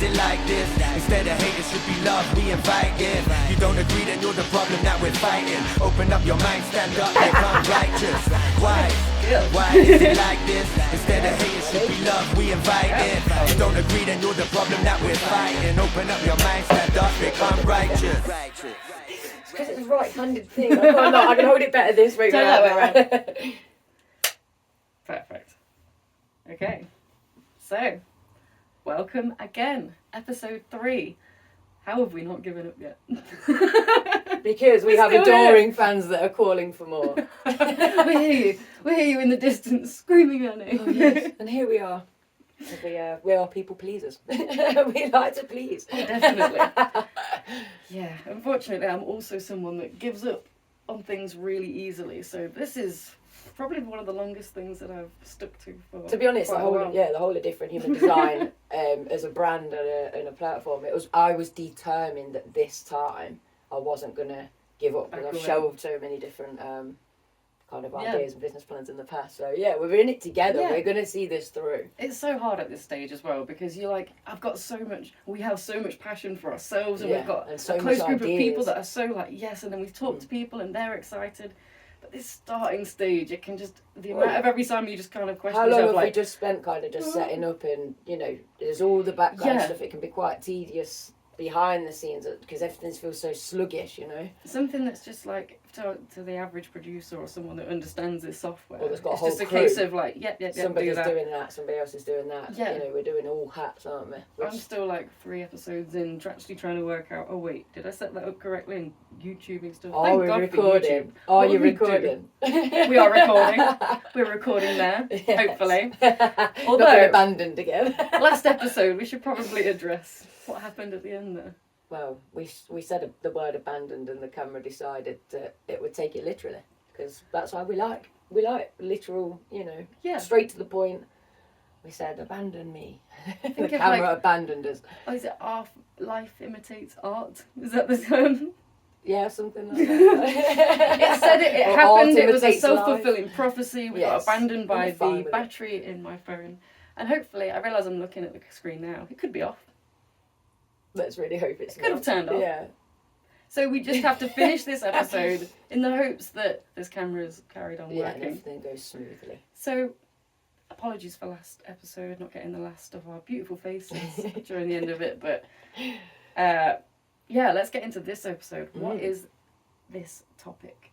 is it like this? Instead of hate, it should be love, we invite it. You don't agree, then you're the problem that we're fighting. Open up your mind, stand up, become righteous. Why? Why is it like this? Instead of hate, it should be love, we invite it. You don't agree, then you're the problem that we're fighting. Open up your mind, stand up, become righteous. It's because it's a right-handed thing. I can hold it better this way. Turn that way around. Perfect. Okay. So, welcome again. Episode 3. How have we not given up yet? Because we have adoring fans that are calling for more. We hear you. We hear you in the distance screaming at me. Oh, yes. And here we are. We are people pleasers. We like to please. Oh, definitely. Yeah. Unfortunately, I'm also someone that gives up on things really easily. So this is probably one of the longest things that I've stuck to for. To be honest, the whole of Different Human Design as a brand and a platform, I was determined that this time I wasn't gonna give up, because I've shelved so many different kind of ideas and business plans in the past. So yeah, we're in it together. Yeah. We're gonna see this through. It's so hard at this stage as well, because you're like, we have so much passion for ourselves, and we've got a close group of people that are so like yes, and then we talk to people and they're excited. But this starting stage, it can just, the amount of every time you just kind of question yourself, how long have we just spent kind of just setting up, and there's all the background stuff. It can be quite tedious behind the scenes because everything feels so sluggish, Something that's just like to the average producer or someone that understands this software. Well, got it's just a case of like, somebody's doing that, somebody else is doing that. Yeah. We're doing all hats, aren't we? I'm still like 3 episodes in, actually trying to work out. Oh wait, did I set that up correctly? And YouTubing stuff. Are we recording? Are you recording? We are recording. We're recording now. Yes. Hopefully. Although not abandoned again. Last episode, we should probably address what happened at the end there. Well, we said the word abandoned, and the camera decided that it would take it literally, because that's how we like literal, straight to the point. We said, abandon me. The camera abandoned us. Oh, is it life imitates art? Is that the term? Yeah, something like that. It said it happened, it was a self-fulfilling prophecy. We got abandoned by the battery in my phone. And hopefully, I realise I'm looking at the screen now, it could be off. Let's really hope it could have turned off. Yeah. So we just have to finish this episode in the hopes that this camera's carried on working. Yeah, and everything goes smoothly. So, apologies for last episode, not getting the last of our beautiful faces during the end of it, but let's get into this episode. What is this topic?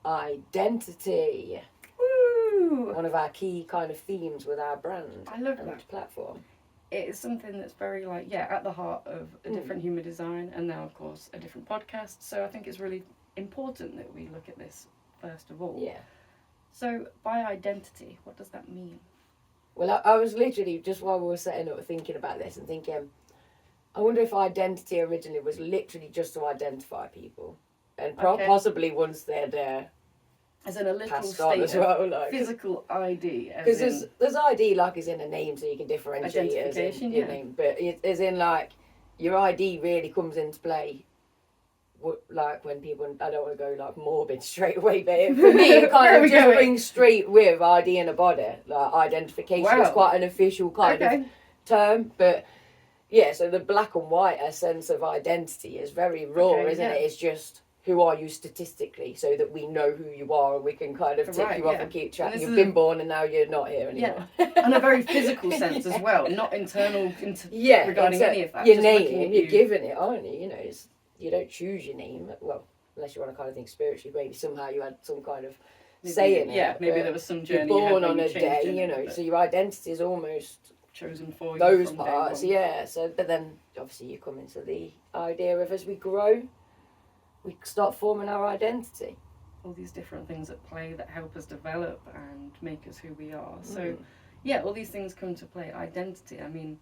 Identity. Woo! One of our key kind of themes with our brand. I love that platform. It is something that's very at the heart of a different human design, and now of course a different podcast. So I think it's really important that we look at this first of all. Yeah. So by identity, what does that mean? Well, I was literally just while we were setting up thinking about this and thinking, I wonder if identity originally was literally just to identify people, and possibly once they're as in a literal state as well, like physical ID. Because there's ID like is in a name, so you can differentiate it as in your name. But as in like your ID really comes into play. Like when people, I don't want to go like morbid straight away, but for me it kind of just brings straight with ID in a body. Like identification is quite an official kind of term, but yeah. So the black and white sense of identity is very raw, isn't it? It's just, who are you statistically, so that we know who you are and we can kind of tick you off and keep track. You've been born and now you're not here anymore. Yeah, and a very physical sense as well, not internal regarding any of that. Your name, you're given it, aren't you? You don't choose your name. Well, unless you want to kind of think spiritually, maybe somehow you had some kind of say in it. Yeah, maybe there was some journey. You're born on a day, so your identity is almost chosen for you. Those parts, So, but then obviously you come into the idea of, as we grow, we start forming our identity. All these different things at play that help us develop and make us who we are. So, all these things come to play. Identity, I mean,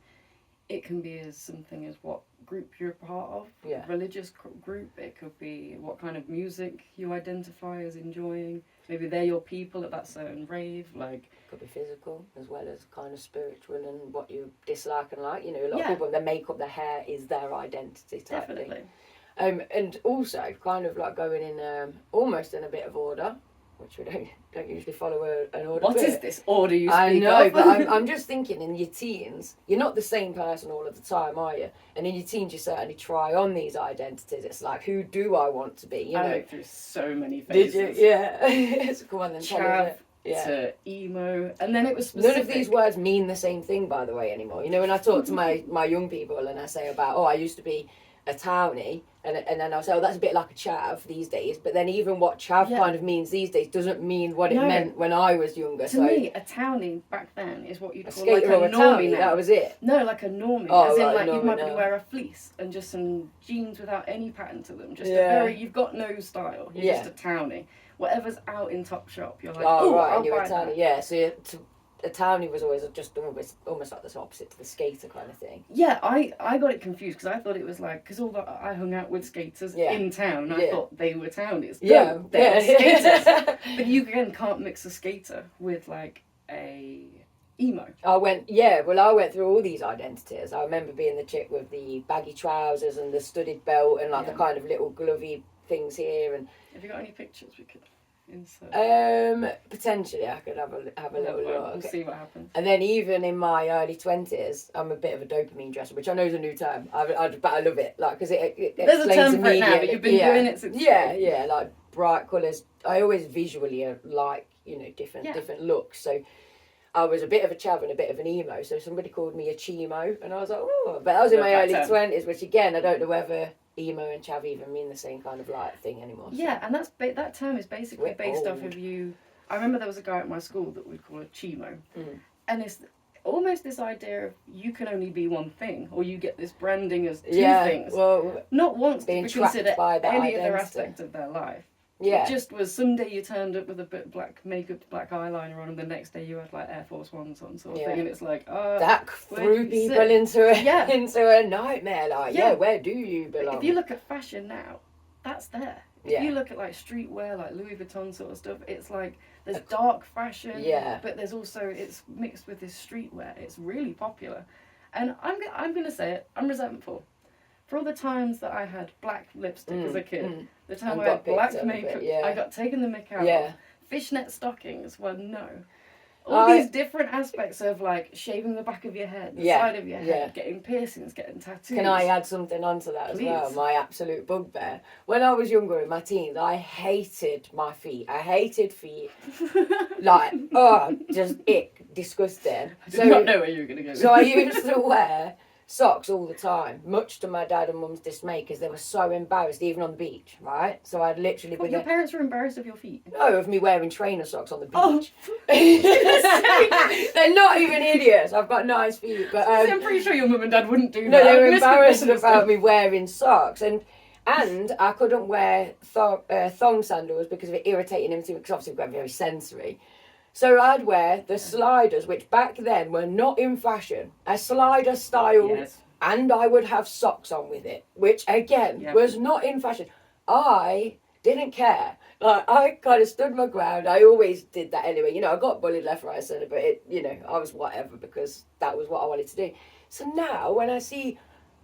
it can be as something as what group you're a part of, religious group. It could be what kind of music you identify as enjoying. Maybe they're your people at that certain rave. Like, could be physical as well as kind of spiritual, and what you dislike and like. A lot of people, their makeup, their hair is their identity type thing. And also kind of like going in almost in a bit of order. which we don't usually follow an order. What is this order you speak I know, of? but I'm just thinking, in your teens, you're not the same person all of the time, are you? And in your teens, you certainly try on these identities. It's like, who do I want to be? You know, went through so many phases. did you? Yeah. So come on then, tell us Chav it. to emo, and then it was specific. None of these words mean the same thing, by the way, anymore. You know, when I talk to my young people and I say about, I used to be a townie, and then I'll say, that's a bit like a chav these days. But then even what chav kind of means these days doesn't mean what it meant when I was younger. To me, a townie back then is what you'd call like a or a normie townie, now. That was it. No, like a normie. Oh, as in, right, like, you might normie, wear a fleece and just some jeans without any pattern to them. Just a very, you've got no style. You're just a townie. Whatever's out in Topshop, you're like, oh, right, I'll and you're buy a townie. that. Yeah, so a townie was always just almost like the opposite to the skater kind of thing. Yeah, I got it confused because I thought it was like, because I hung out with skaters in town and I thought they were townies. Yeah, no, they're skaters. But you again can't mix a skater with like a emo. I went through all these identities. I remember being the chick with the baggy trousers and the studded belt and like the kind of little glovey things here. And have you got any pictures we could insert? Potentially I could have a little look. We'll see what happens. And then even in my early 20s, I'm a bit of a dopamine dresser, which I know is a new term. but I love it, like, because it there's a term for it now, but you've been doing it since. Yeah, like bright colours. I always visually like, you know, different looks. So I was a bit of a chav and a bit of an emo. So somebody called me a chimo, and I was like, oh, but that was in my early 20s, which again, I don't know whether emo and chav even mean the same kind of like thing anymore. So. Yeah, and that term is basically based off of you. I remember there was a guy at my school that we'd call a chimo, and it's almost this idea of you can only be one thing, or you get this branding as two things. Well, not once being to consider by that any identity. other aspect of their life. Yeah. It just was someday you turned up with a bit black makeup, black eyeliner on, and the next day you had like Air Force Ones on, sort of thing, and it's like, that threw people into a nightmare. Like, where do you belong? If you look at fashion now, that's there. If you look at like streetwear, like Louis Vuitton sort of stuff, it's like there's dark fashion, but there's also, it's mixed with this streetwear. It's really popular, and I'm gonna say it. I'm resentful. For all the times that I had black lipstick as a kid, the time I had black makeup, I got taken the mick out of. Fishnet stockings were no. All these different aspects of like shaving the back of your head, the side of your head, getting piercings, getting tattoos. Can I add something onto that as well? My absolute bugbear. When I was younger in my teens, I hated my feet. I hated feet. Like, just ick, disgusting. I did not know where you were going to go. So I used to wear socks all the time, much to my dad and mum's dismay, because they were so embarrassed, even on the beach, right? So I'd literally... Your parents were embarrassed of your feet? No, of me wearing trainer socks on the beach. They're not even idiots. I've got nice feet, but... I'm pretty sure your mum and dad wouldn't do that. No, they were embarrassed about me wearing socks, and I couldn't wear thong sandals because of it irritating him too, because obviously we're very sensory. So I'd wear the sliders, which back then were not in fashion. A slider style, and I would have socks on with it, which again was not in fashion. I didn't care. Like, I kind of stood my ground. I always did that anyway. You know, I got bullied left, right, centre, but I was whatever because that was what I wanted to do. So now when I see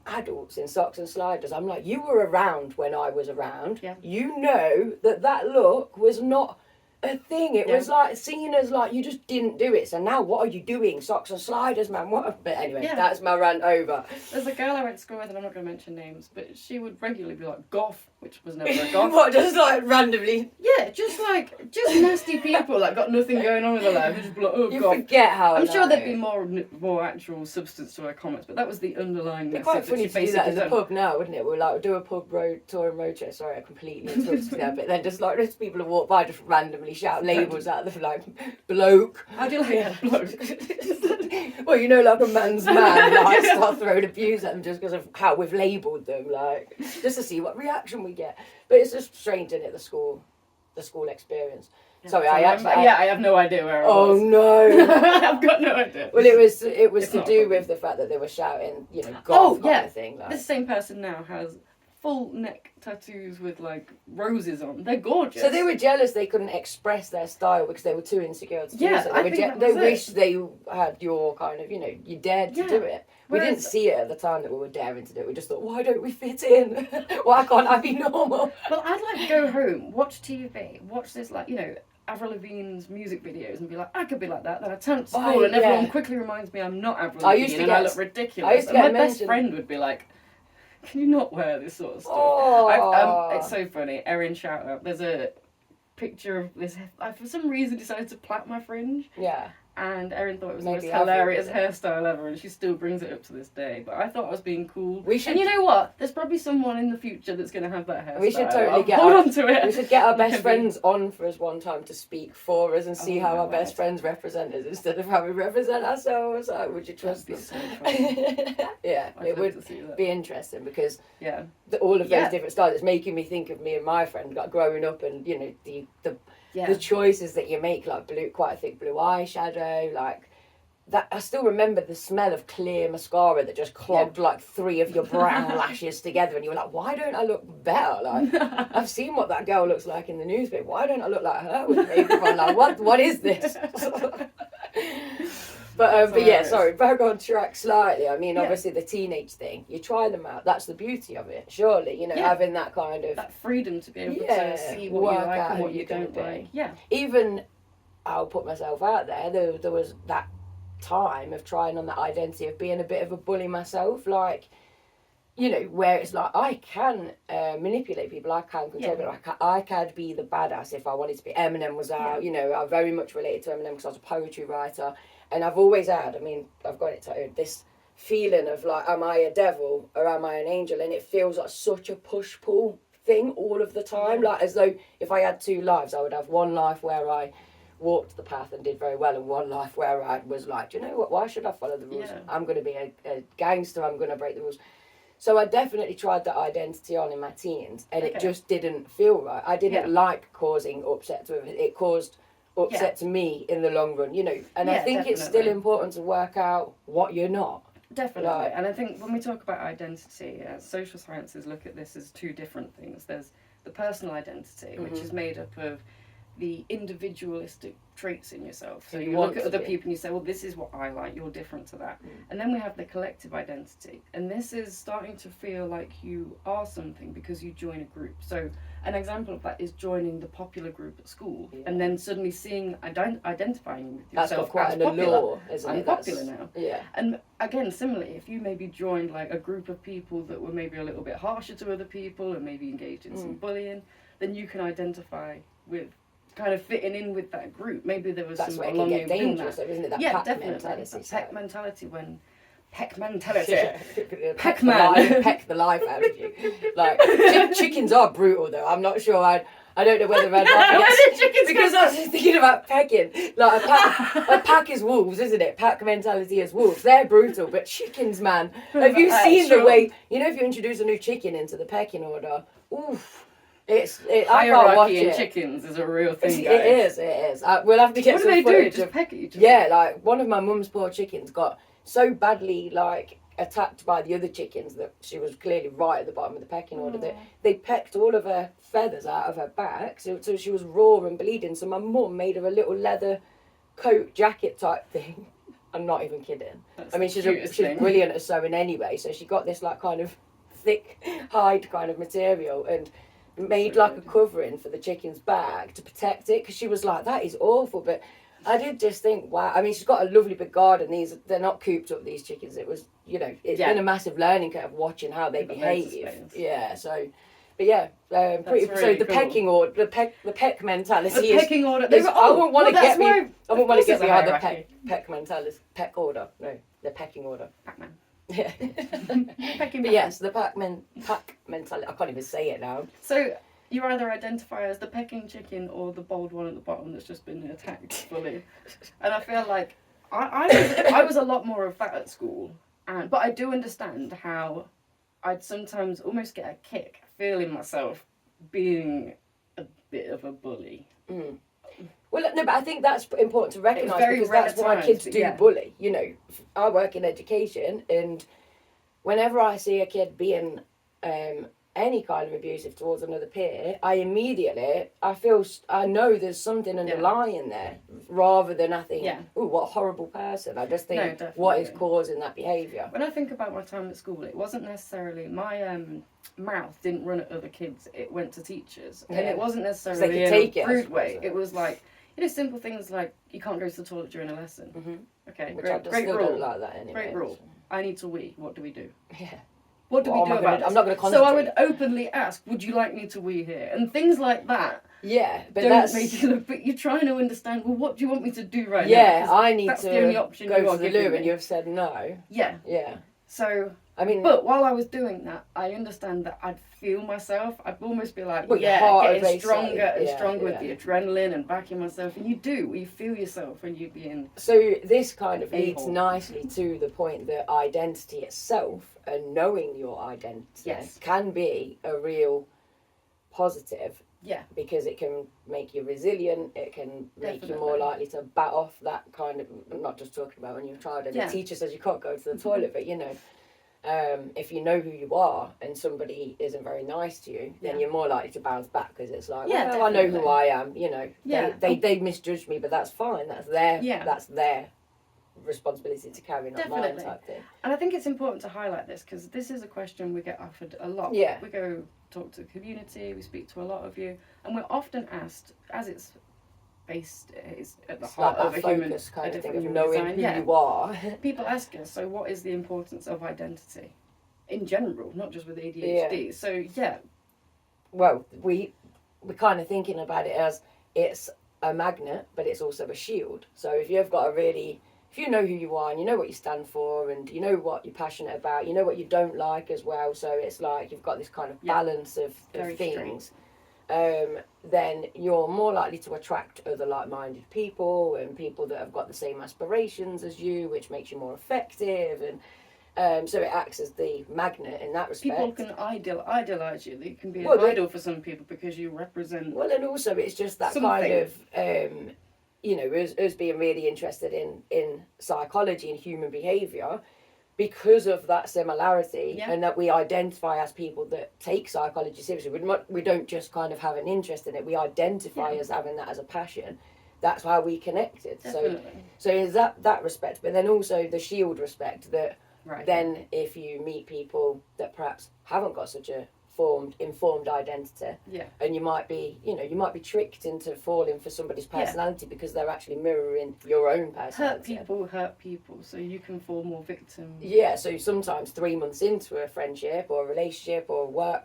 adults in socks and sliders, I'm like, you were around when I was around. Yeah. You know that look was not a thing. It was like seen as like you just didn't do it. So now what are you doing? Socks and sliders, man. What? But anyway, that's my rant over. There's a girl I went to school with, and I'm not going to mention names, but she would regularly be like goth, which was never a goth. What? Just like randomly? Yeah, just nasty people that got nothing going on with their life. Just be like, oh, you goth. Forget how. I'm sure there'd be more actual substance to her comments, but that was the underlying message. It's quite funny to do that in the pub now, wouldn't it? We'll like do a pub tour and road trip. Sorry, I completely interrupted there, but then just like there's people who walk by just randomly shout labels at them like bloke. How do you like bloke? Well, you know, like a man's man, like start throwing abuse at them just because of how we've labelled them, like just to see what reaction we get. But it's just strange, isn't it? The school experience. Yeah, sorry, I have no idea where I was. Oh no, I've got no idea. Well, it was to do with the fact that they were shouting, golf kind of thing. Like. This same person now has full neck tattoos with like roses on. They're gorgeous. So they were jealous they couldn't express their style because they were too insecure to do so. They wished they had your kind of, you dared to do it. We didn't see it at the time that we were daring to do it. We just thought, why don't we fit in? Why can't I be normal? Well, I'd like to go home, watch TV, watch this, Avril Lavigne's music videos and be like, I could be like that. Then I turn up to school and everyone quickly reminds me I'm not Avril Lavigne and I look ridiculous. And my best friend would be like, can you not wear this sort of stuff? It's so funny. Erin, shout out. There's a picture of this. I for some reason decided to plait my fringe. Yeah. And Erin thought it was the most hilarious hairstyle ever, and she still brings it up to this day. But I thought I was being cool. And you know what? There's probably someone in the future that's going to have that hairstyle. We should totally hold on to it. We should get our best friends on for us one time to speak for us and see how our best friends represent us instead of how we represent ourselves. Like, would you trust them? So Yeah, I'd it would be interesting because all of those different styles. It's making me think of me and my friend, like growing up, and you know the choices that you make, like quite a thick blue eyeshadow, like that. I still remember the smell of clear mascara that just clogged like 3 of your brown lashes together, and you were like, why don't I look better? Like, I've seen what that girl looks like in the newspaper. Why don't I look like her with makeup on? Like, what is this? But yeah, sorry, back on track slightly. I mean, obviously the teenage thing, you try them out. That's the beauty of it, surely. You know, having that kind of that freedom to be able to see what you like and what you don't like. Yeah. Even, I'll put myself out there. There was that time of trying on that identity of being a bit of a bully myself, like, you know, where it's like I can manipulate people, I can control people, I can be the badass if I wanted to be. Eminem was out, you know, I very much related to Eminem because I was a poetry writer. And I've always had, I mean, I've got it tattooed, this feeling of like, am I a devil or am I an angel? And it feels like such a push-pull thing all of the time. Like, as though if I had 2 lives, I would have one life where I walked the path and did very well, and one life where I was like, do you know what, why should I follow the rules? I'm going to be a gangster, I'm going to break the rules. So I definitely tried that identity on in my teens, and it just didn't feel right. I didn't like causing upset to it. It caused upset to me in the long run, you know. And I think it's still important to work out what you're not. Definitely. Like, and I think when we talk about identity, social sciences look at this as 2 different things. There's the personal identity, which is made up of the individualistic traits in yourself. So you look at other people and you say, well, this is what I like, you're different to that. And then we have the collective identity. And this is starting to feel like you are something because you join a group. So an example of that is joining the popular group at school and then suddenly identifying with yourself. That's got quite an allure, isn't it? I'm popular now. Yeah. And again, similarly, if you maybe joined like a group of people that were maybe a little bit harsher to other people and maybe engaged in some bullying, then you can identify with kind of fitting in with that group. Maybe there was some belonging within that. Isn't it? That pack mentality. That pack mentality when... Peck mentality. Pac-Man. Peck the life out of you. Like, chickens are brutal though. I'm not sure I don't know whether I'd like because I was just thinking about pecking. Like a pack is wolves, isn't it? Pack mentality is wolves. They're brutal, but chickens, man. Have you seen the way, you know, if you introduce a new chicken into the pecking order, oof. I can't watch it. In chickens is a real thing, guys. It is. We'll have to get some footage. What do they do? Just peck at each other? Yeah, like one of my mum's poor chickens got so badly like attacked by the other chickens that she was clearly right at the bottom of the pecking order that they pecked all of her feathers out of her back, so she was raw and bleeding. So my mum made her a little leather coat jacket type thing. I'm not even kidding. That's she's brilliant at sewing anyway, so she got this like kind of thick hide kind of material and made like a covering for the chicken's back to protect it, because she was like, that is awful. But I did just think, wow. I mean, she's got a lovely big garden. They're not cooped up, these chickens. It was, you know, it's been a massive learning curve watching how they behave. Yeah, so, but yeah, pretty. Really so the cool. Pecking order, the peck mentality. The pecking order. I wouldn't want to get me. I wouldn't want to get behind the peck mentality. Peck order. No, the pecking order. Pac-Man. Yeah. But yes, the pack mentality. I can't even say it now. So you either identify as the pecking chicken or the bold one at the bottom that's just been attacked fully. And I feel like I was a lot more of that at school, but I do understand how I'd sometimes almost get a kick feeling myself being a bit of a bully. Mm. Well, no, but I think that's important to recognise, because that's why kids do bully. You know, I work in education, and whenever I see a kid being any kind of abusive towards another peer, I know there's something underlying there, rather than I think, ooh, what a horrible person. I just think, what is causing that behaviour? When I think about my time at school, it wasn't necessarily, my mouth didn't run at other kids, it went to teachers. And it wasn't necessarily in a rude way. It was like, simple things like you can't go to the toilet during a lesson. Mm-hmm. Okay, Which I great still rule. don't like that anyway. Great rule. I need to wee. What do we do? Yeah. What do we do about it? I'm not going to So I concentrate. would openly ask, would you like me to wee here? And things like that. Yeah, but Don't make you look, but you're trying to understand, well, what do you want me to do right now? Yeah, I need that's to the only option go you to are the giving loo me. and you've said no. Yeah. Yeah. So, I mean... But while I was doing that, I understand that I'd feel myself. I'd almost be like, But your heart getting stronger and yeah, stronger yeah. with the adrenaline and backing myself. And you do. You feel yourself when you're being... So this kind of leads A-hole. nicely to the point that identity itself and knowing your identity Yes. can be a real positive. Yeah. Because it can make you resilient, it can make you more Definitely. likely to bat off that kind of, I'm not just talking about when you're a child and Yeah. the teacher says you can't go to the toilet, but you know, if you know who you are and somebody isn't very nice to you, then Yeah. you're more likely to bounce back because it's like, Yeah, well, I know who definitely. I am, you know, Yeah. they misjudged me, but that's fine, that's their responsibility to carry, not mine Definitely. type thing. And I think it's important to highlight this because this is a question we get offered a lot. Yeah. We go talk to the community, we speak to a lot of you, and we're often asked, as it's based, it's at the It's heart like of that a human, focus kind a of thing different of human knowing design. who Yeah. you are. People ask us, so what is the importance of identity in general, not just with ADHD? So yeah, Well, we're kind of thinking about it as it's a magnet, but it's also a shield. So if you've got if you know who you are and you know what you stand for and you know what you're passionate about, you know what you don't like as well. So it's like you've got this kind of balance of Very things. Then you're more likely to attract other like-minded people and people that have got the same aspirations as you, which makes you more effective. And so it acts as the magnet in that respect. people can idolize you. They can be an Well, idol for some people because you represent. Well, and also it's just that Something. kind of, you know, us being really interested in psychology and human behaviour because of that similarity, Yeah. and that we identify as people that take psychology seriously. We don't just kind of have an interest in it. We identify as having that as a passion. That's how we connected. Definitely. So is that respect, but then also the shield respect that. Right. Then if you meet people that perhaps haven't got such a informed identity, Yeah. and you might be tricked into falling for somebody's personality because they're actually mirroring your own personality. Hurt people, so you can fall more victim. Yeah, so sometimes 3 months into a friendship or a relationship or a work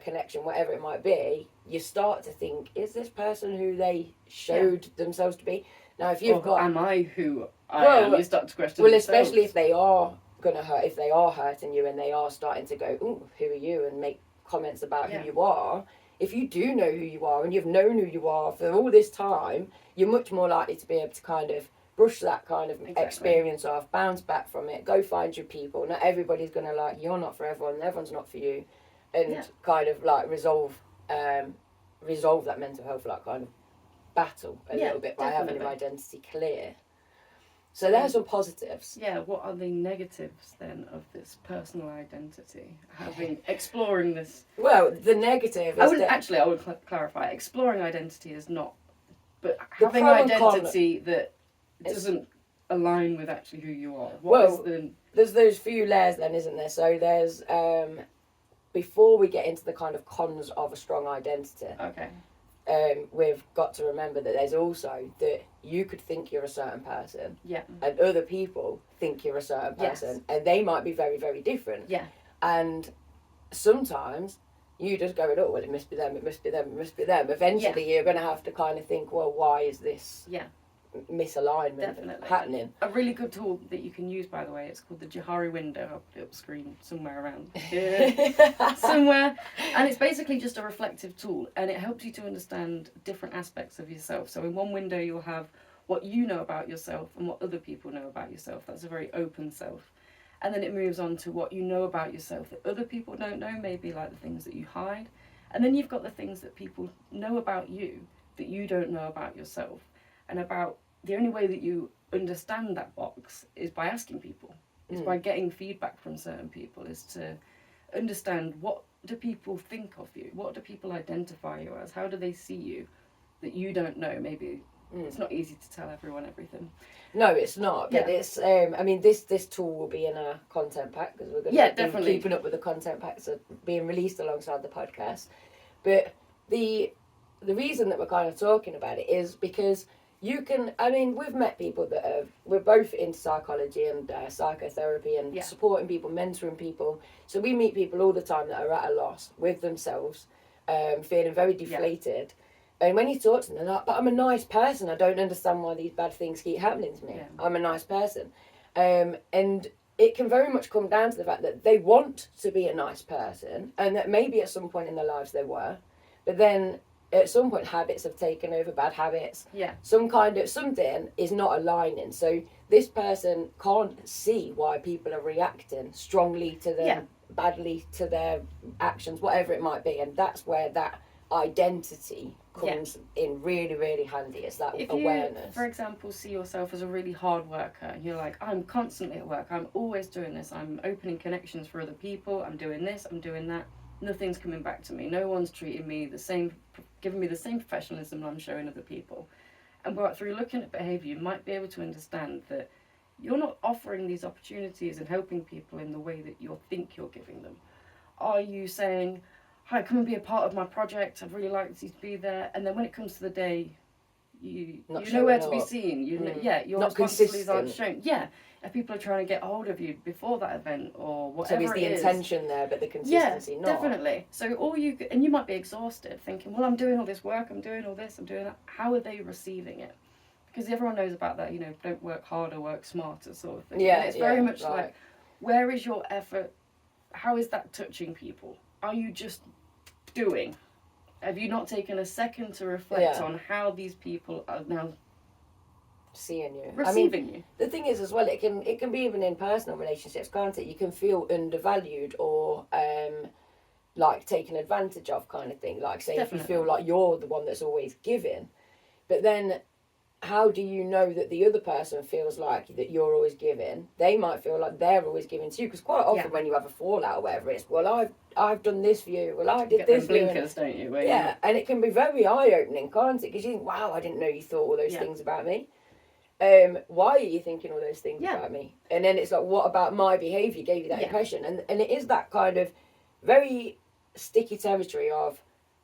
connection, whatever it might be, you start to think, is this person who they showed themselves to be? Now, if you've got... Am I who I am? You start to question Well, themselves. especially if they are going to hurt, if they are hurting you and they are starting to go, ooh, who are you? And make comments about who you are. If you do know who you are and you've known who you are for all this time, you're much more likely to be able to kind of brush that kind of experience off, bounce back from it, go find your people. Not everybody's going to like, you're not for everyone, everyone's not for you. And kind of like resolve that mental health like kind of battle a little bit by having your identity clear. So there's some positives. Yeah, what are the negatives then of this personal identity? Exploring this. Well, the negative is I would clarify. Exploring identity is not, but The having pro and identity that doesn't align with actually who you are. There's those few layers then, isn't there? So there's before we get into the kind of cons of a strong identity. Okay. We've got to remember that there's also that you could think you're a certain person, Yeah. and other people think you're a certain person, and they might be very, very different. Yeah. And sometimes you just go, oh, well, it must be them, it must be them, it must be them. Eventually, you're going to have to kind of think, well, why is this misalignment happening? A really good tool that you can use, by the way, it's called the Johari window. I'll put it up screen somewhere around here. Somewhere. And it's basically just a reflective tool, and it helps you to understand different aspects of yourself. So in one window, you'll have what you know about yourself and what other people know about yourself. That's a very open self. And then it moves on to what you know about yourself that other people don't know, maybe like the things that you hide. And then you've got the things that people know about you that you don't know about yourself. And about the only way that you understand that box is by asking people, is by getting feedback from certain people, is to understand what do people think of you, what do people identify you as, how do they see you that you don't know. Maybe it's not easy to tell everyone everything. No, it's not. But it's I mean, this tool will be in our content pack because we're going to be keeping up with the content packs that are being released alongside the podcast. But the the reason that we're kind of talking about it is because you can, I mean, we've met people that we're both into psychology and psychotherapy and supporting people, mentoring people. So we meet people all the time that are at a loss with themselves, feeling very deflated. And when you talk to them, they're like, but I'm a nice person. I don't understand why these bad things keep happening to me. Yeah. I'm a nice person. And it can very much come down to the fact that they want to be a nice person and that maybe at some point in their lives they were. But then at some point habits have taken over, bad habits. Yeah. Something is not aligning. So this person can't see why people are reacting strongly to them, badly to their actions, whatever it might be. And that's where that identity comes in really, really handy. It's that awareness. You, for example, see yourself as a really hard worker. You're like, I'm constantly at work. I'm always doing this. I'm opening connections for other people. I'm doing this. I'm doing that. Nothing's coming back to me. No one's treating me the same, giving me the same professionalism I'm showing other people. And through looking at behaviour, you might be able to understand that you're not offering these opportunities and helping people in the way that you think you're giving them. Are you saying, hi, come and be a part of my project, I'd really like you to be there, and then when it comes to the day, you're nowhere to be seen. Your responsibilities aren't shown. Yeah, if people are trying to get hold of you before that event or whatever it is. So there's the intention there, but the consistency not. Yeah, definitely. So you might be exhausted thinking, well, I'm doing all this work, I'm doing all this, I'm doing that. How are they receiving it? Because everyone knows about that, don't work harder, work smarter sort of thing. Yeah, and it's very much like, where is your effort? How is that touching people? Are you just doing? Have you not taken a second to reflect on how these people are now seeing you, receiving you? The thing is as well, it can be even in personal relationships, can't it? You can feel undervalued or like taken advantage of, kind of thing. Like, say, Definitely. If you feel like you're the one that's always giving, but then how do you know that the other person feels like that you're always giving? They might feel like they're always giving to you, because quite often when you have a fallout or whatever, it's, well, I've done this for you, well, I did this for you. Blinkers, don't you? And it can be very eye-opening, can't it? Because you think, wow, I didn't know you thought all those things about me. Why are you thinking all those things about me? And then it's like, what about my behaviour gave you that impression? And it is that kind of very sticky territory of,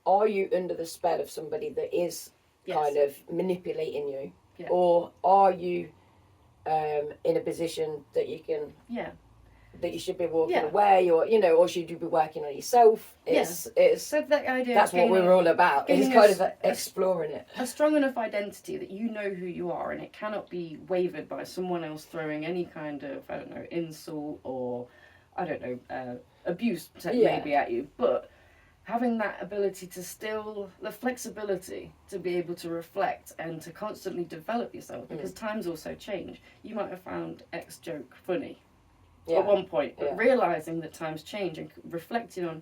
are you under the spell of somebody that is kind of manipulating you, or are you in a position that you can that you should be walking away, or or should you be working on yourself? It's so that idea, that's what we're all about, is kind of exploring it. A strong enough identity that you know who you are, and it cannot be wavered by someone else throwing any kind of, I don't know, insult or abuse maybe at you, but having that ability to the flexibility to be able to reflect and to constantly develop yourself, because times also change. You might have found X joke funny at one point, but realising that times change and reflecting on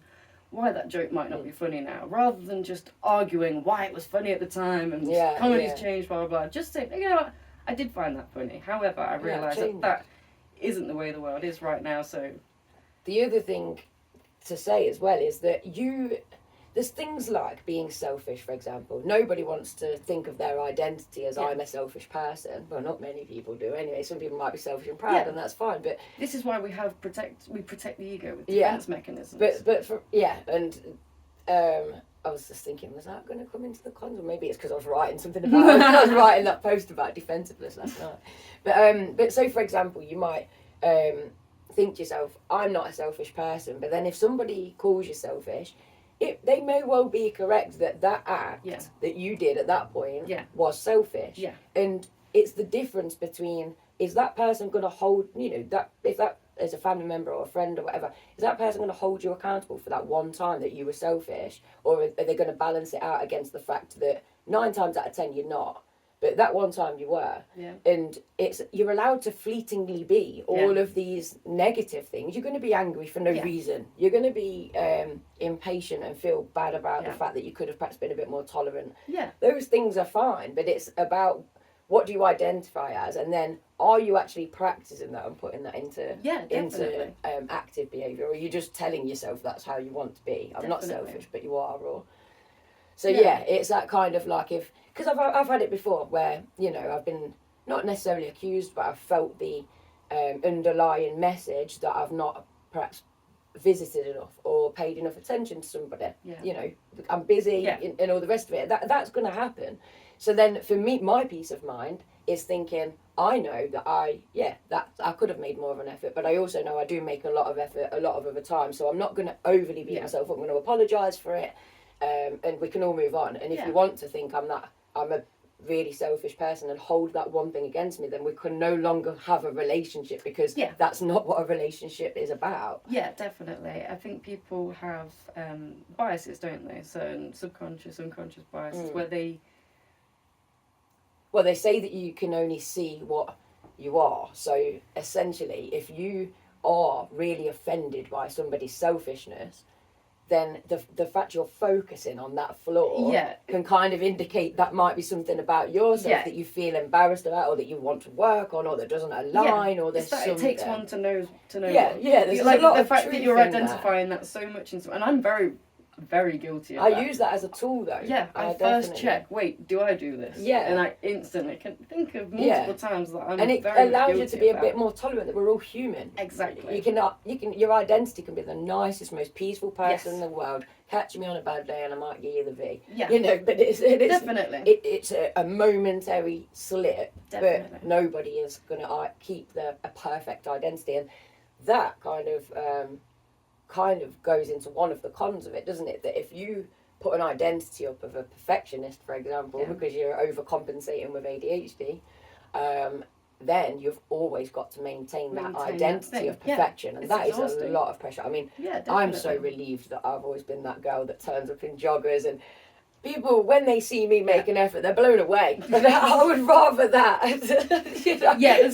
why that joke might not be funny now, rather than just arguing why it was funny at the time and comedy's changed, blah, blah, blah. Just say, what, I did find that funny. However, I realised that isn't the way the world is right now, so... The other thing to say as well is that there's things like being selfish, for example. Nobody wants to think of their identity as I'm a selfish person. Well, not many people do anyway. Some people might be selfish and proud, and that's fine, but this is why we protect the ego with defense mechanisms. I was just thinking, was that going to come into the cons? Or maybe it's because I was writing something about it. I was writing that post about defensiveness last night. But so, for example, you might think to yourself, I'm not a selfish person, but then if somebody calls you selfish, they may well be correct that act that you did at that point was selfish. Yeah. And it's the difference between, is that person going to hold, that if that is a family member or a friend or whatever, is that person going to hold you accountable for that one time that you were selfish? Or are they going to balance it out against the fact that 9 times out of 10 you're not? But that one time you were. Yeah. And you're allowed to fleetingly be all of these negative things. You're going to be angry for no reason. You're going to be impatient and feel bad about the fact that you could have perhaps been a bit more tolerant. Yeah. Those things are fine, but it's about, what do you identify as? And then, are you actually practicing that and putting that into active behaviour? Or are you just telling yourself that's how you want to be? I'm not selfish, but you are. Or so it's that kind of like, because I've had it before where I've been not necessarily accused, but I've felt the underlying message that I've not perhaps visited enough or paid enough attention to somebody. Yeah. You know, I'm busy and all the rest of it. That's going to happen. So then for me, my peace of mind is thinking, I know that I could have made more of an effort, but I also know I do make a lot of effort a lot of other times. So I'm not going to overly beat myself up. I'm going to apologise for it, and we can all move on. And if you want to think I'm a really selfish person and hold that one thing against me, then we can no longer have a relationship, because that's not what a relationship is about. Yeah, definitely. I think people have biases, don't they? Certain subconscious, unconscious biases where they... Well, they say that you can only see what you are. So essentially, if you are really offended by somebody's selfishness, then the fact you're focusing on that flaw can kind of indicate that might be something about yourself that you feel embarrassed about, or that you want to work on, or that doesn't align, or there's something. It takes one to know. There's like a lot the of fact truth that you're in identifying that so much, and I'm very guilty of that. I use that as a tool, though. Yeah, I first check, wait, do I do this? Yeah. And I instantly can think of multiple times that I'm and it very allows you to be about. a bit more tolerant, that we're all human. Exactly. Your identity can be the nicest, most peaceful person in the world. Catch me on a bad day and I might give you the V. Yeah. You know, but it is definitely. It's a momentary slip, Definitely. but nobody is going to keep a perfect identity, and that kind of goes into one of the cons of it, doesn't it? That if you put an identity up of a perfectionist, for example, because you're overcompensating with ADHD, then you've always got to maintain that identity of perfection, and that is a lot of pressure. I mean, I'm so relieved that I've always been that girl that turns up in joggers, and people, when they see me make an effort, they're blown away. But I would rather that. Than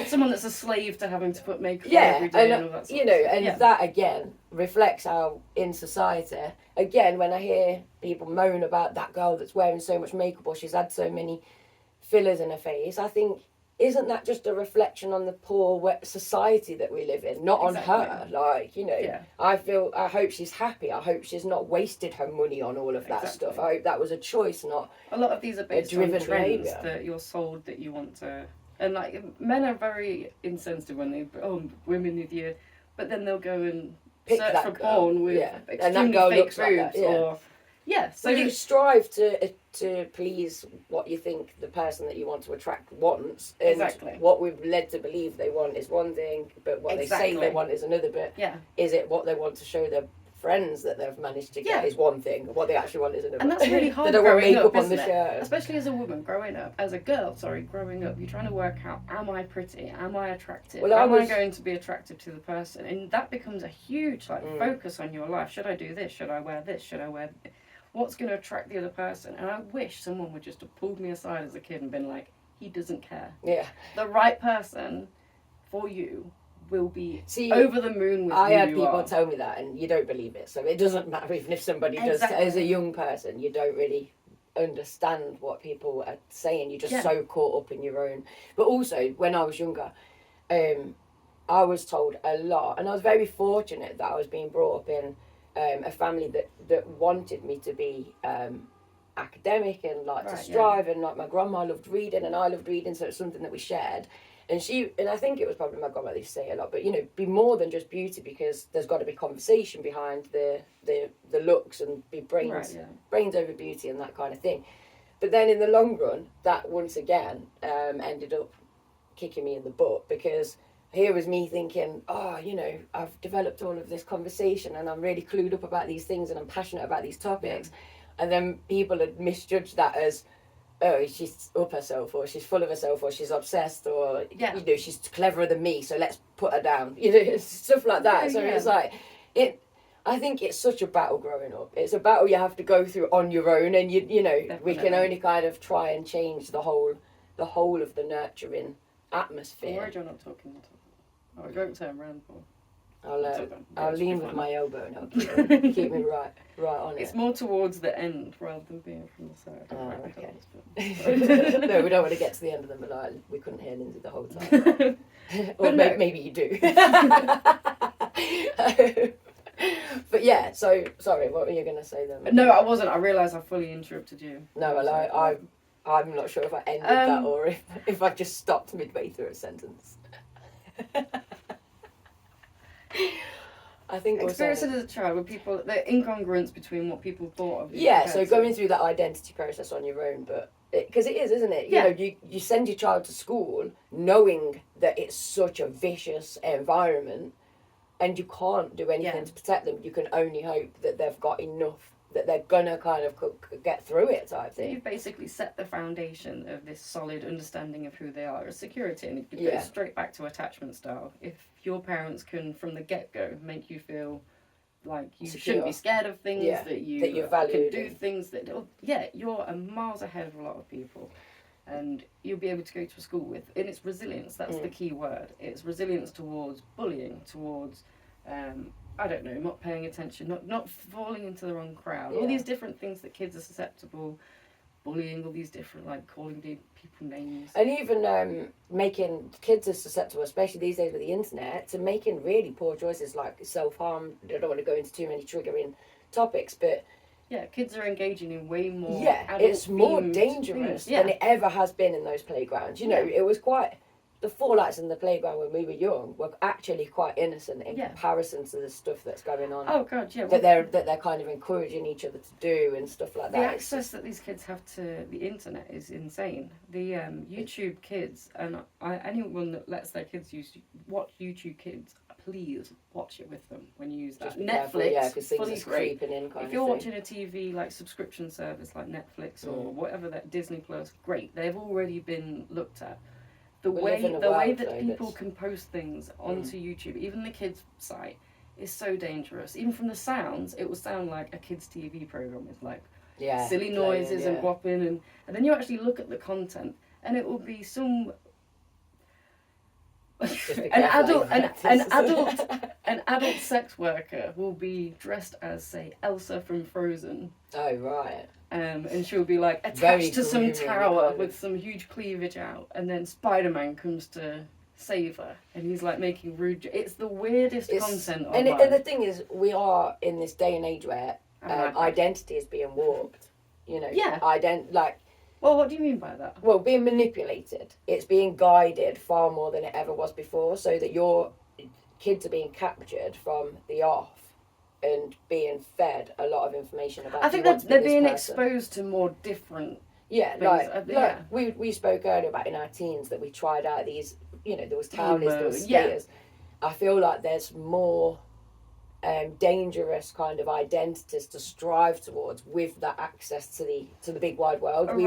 someone that's a slave to having to put makeup on every day and all that sort of that again reflects how in society, again, when I hear people moan about that girl that's wearing so much makeup, or she's had so many fillers in her face, I think, isn't that just a reflection on the poor wet society that we live in, not on her? Like, I hope she's happy. I hope she's not wasted her money on all of that stuff. I hope that was a choice, not a lot of these are based on trends behavior that you're sold that you want to. And like, men are very insensitive when they women need you, but then they'll go and pick search that for girl. porn with and that extremely girl fake looks boobs like that, so you strive to please what you think the person that you want to attract wants, and what we've led to believe they want is one thing, but what they say they want is another bit. Is it what they want to show their friends that they've managed to get is one thing, what they actually want is another. And that's really hard. They don't want makeup makeup on the shirt. Especially as a woman growing up, you're trying to work out, am I pretty? Am I attractive? Am I going to be attractive to the person? And that becomes a huge focus on your life. Should I do this? Should I wear this? Should I wear... What's going to attract the other person? And I wish someone would just have pulled me aside as a kid and been like, he doesn't care. Yeah. The right person for you will be over the moon with you. I had people tell me that, and you don't believe it. So it doesn't matter even if somebody does. As a young person, you don't really understand what people are saying. You're just so caught up in your own. But also, when I was younger, I was told a lot, and I was very fortunate that I was being brought up in a family that wanted me to be academic and to strive, and my grandma loved reading and I loved reading, so it's something that we shared. And I think it was probably my grandmother used to say a lot, but be more than just beauty, because there's got to be conversation behind the looks, and be brains over beauty and that kind of thing. But then in the long run, that once again ended up kicking me in the butt, because here was me thinking, I've developed all of this conversation and I'm really clued up about these things and I'm passionate about these topics. And then people had misjudged that as, oh, she's up herself, or she's full of herself, or she's obsessed, or, she's cleverer than me, so let's put her down. Stuff like that. So it's like, I think it's such a battle growing up. It's a battle you have to go through on your own, and we can only kind of try and change the whole of the nurturing atmosphere. Why are you not talking? Oh, I don't turn around for. I'll lean with my elbow and I'll keep me right on it. It's more towards the end rather than being from the side. Okay. No, we don't want to get to the end of them, but we couldn't hear Lindsay the whole time. Or maybe you do. But yeah, so sorry, what were you going to say then? No, I wasn't. I realised I fully interrupted you. No, well, I'm not sure if I ended that or if I just stopped midway through a sentence. I think experienced it as a child with people, the incongruence between what people thought of you. Yeah, so going through that identity process on your own, but because it is, isn't it? Yeah. You know, you send your child to school knowing that it's such a vicious environment, and you can't do anything to protect them. You can only hope that they've got enough that they're gonna kind of get through it, type thing. You've basically set the foundation of this solid understanding of who they are as security, and it goes straight back to attachment style. If your parents can, from the get-go, make you feel like you shouldn't be scared of things, that you're valued, can do things that, you're a miles ahead of a lot of people, and you'll be able to go to school with, and it's resilience. That's the key word. It's resilience towards bullying, towards I don't know, not paying attention, not falling into the wrong crowd. All these different things that kids are susceptible, bullying, all these different, like, calling people names. And even making kids are susceptible, especially these days with the internet, to making really poor choices like self-harm. I don't want to go into too many triggering topics, but... Yeah, kids are engaging in way more it's more dangerous than it ever has been in those playgrounds. You know, it was quite... The fallouts in the playground when we were young were actually quite innocent in comparison to the stuff that's going on. Oh God, yeah. That they're kind of encouraging each other to do and stuff like that. The access that these kids have to the internet is insane. The YouTube Kids, and anyone that lets their kids watch YouTube Kids, please watch it with them when you use that. Netflix, because things are creeping in. If you're watching a TV like subscription service like Netflix or whatever, that Disney Plus, great. They've already been looked at. The way that people can post things onto YouTube, even the kids' site, is so dangerous. Even from the sounds, it will sound like a kids' TV program with like silly noises and whopping, and then you actually look at the content, and it will be some an adult sex worker will be dressed as, say, Elsa from Frozen. Oh right. And she'll be like attached to some tower with some huge cleavage out, and then Spider-Man comes to save her, and he's like making rude. It's the weirdest content. And the thing is, we are in this day and age where identity is being warped. You know. Yeah. Well, what do you mean by that? Well, being manipulated. It's being guided far more than it ever was before, so that your kids are being captured from the off and being fed a lot of information about. I think they're being exposed to more different. Yeah, things. We spoke earlier about in our teens that we tried out these. You know, there was townies, there was skaters. I feel like there's more dangerous kind of identities to strive towards with that access to the big wide world. We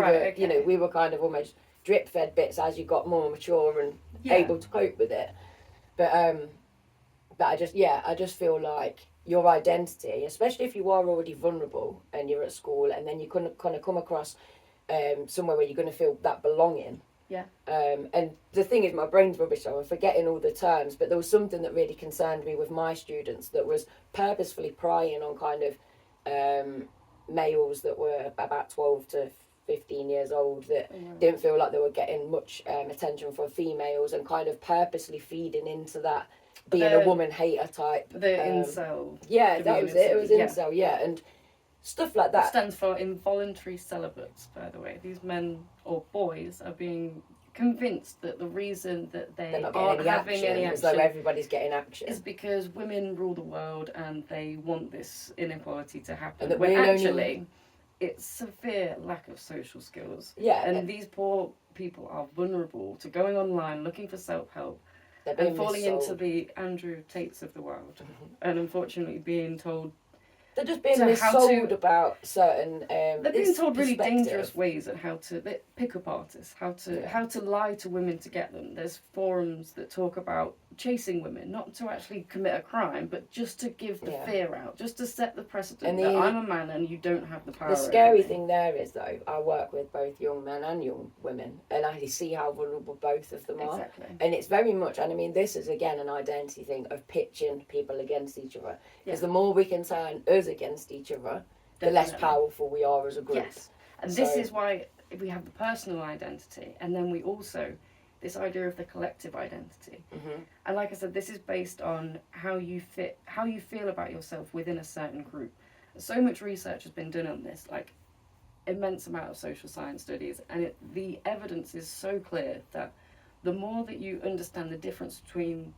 were kind of almost drip fed bits as you got more mature and able to cope with it. But I just feel like your identity, especially if you are already vulnerable and you're at school, and then you kind of come across somewhere where you're going to feel that belonging. Yeah. And the thing is, my brain's rubbish, so I'm forgetting all the terms, but there was something that really concerned me with my students that was purposefully prying on kind of males that were about 12 to 15 years old that didn't feel like they were getting much attention from females, and kind of purposely feeding into that being a woman hater type. The incel. Yeah, that was it. It was incel, and stuff like that. It stands for involuntary celibates, by the way. These men or boys are being convinced that the reason that they aren't having any action, as though everybody's getting action, is because women rule the world and they want this inequality to happen. And when actually, it's severe lack of social skills. Yeah. And these poor people are vulnerable to going online looking for self-help and falling into the Andrew Tates of the world, and unfortunately being told. They're just being missold about certain. They're being told really dangerous ways at how to pick up artists, how to lie to women to get them. There's forums that talk about chasing women, not to actually commit a crime, but just to give the fear out, just to set the precedent that I'm a man and you don't have the power. The scary thing there is, though, I work with both young men and young women, and I see how vulnerable both of them are. Exactly. And it's very much, and I mean, this is again an identity thing of pitching people against each other. Because the more we can turn us against each other, the less powerful we are as a group. Yes, and this is why we have the personal identity, and then we also this idea of the collective identity. And like I said, this is based on how you feel about yourself within a certain group. So much research has been done on this, like immense amount of social science studies, and the evidence is so clear that the more that you understand the difference between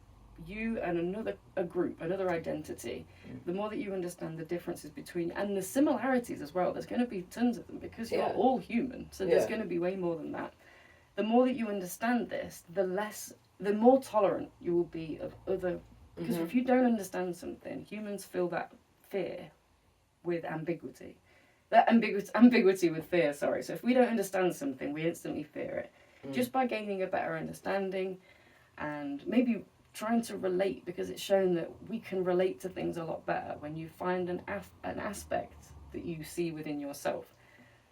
you and another identity, the more that you understand the differences between, and the similarities as well, there's going to be tons of them, because you're all human, so there's going to be way more than that. The more that you understand this, the more tolerant you will be of other, because if you don't understand something, humans feel that fear with ambiguity. That ambiguity with fear, sorry. So if we don't understand something, we instantly fear it. Just by gaining a better understanding and maybe trying to relate, because it's shown that we can relate to things a lot better when you find an aspect that you see within yourself.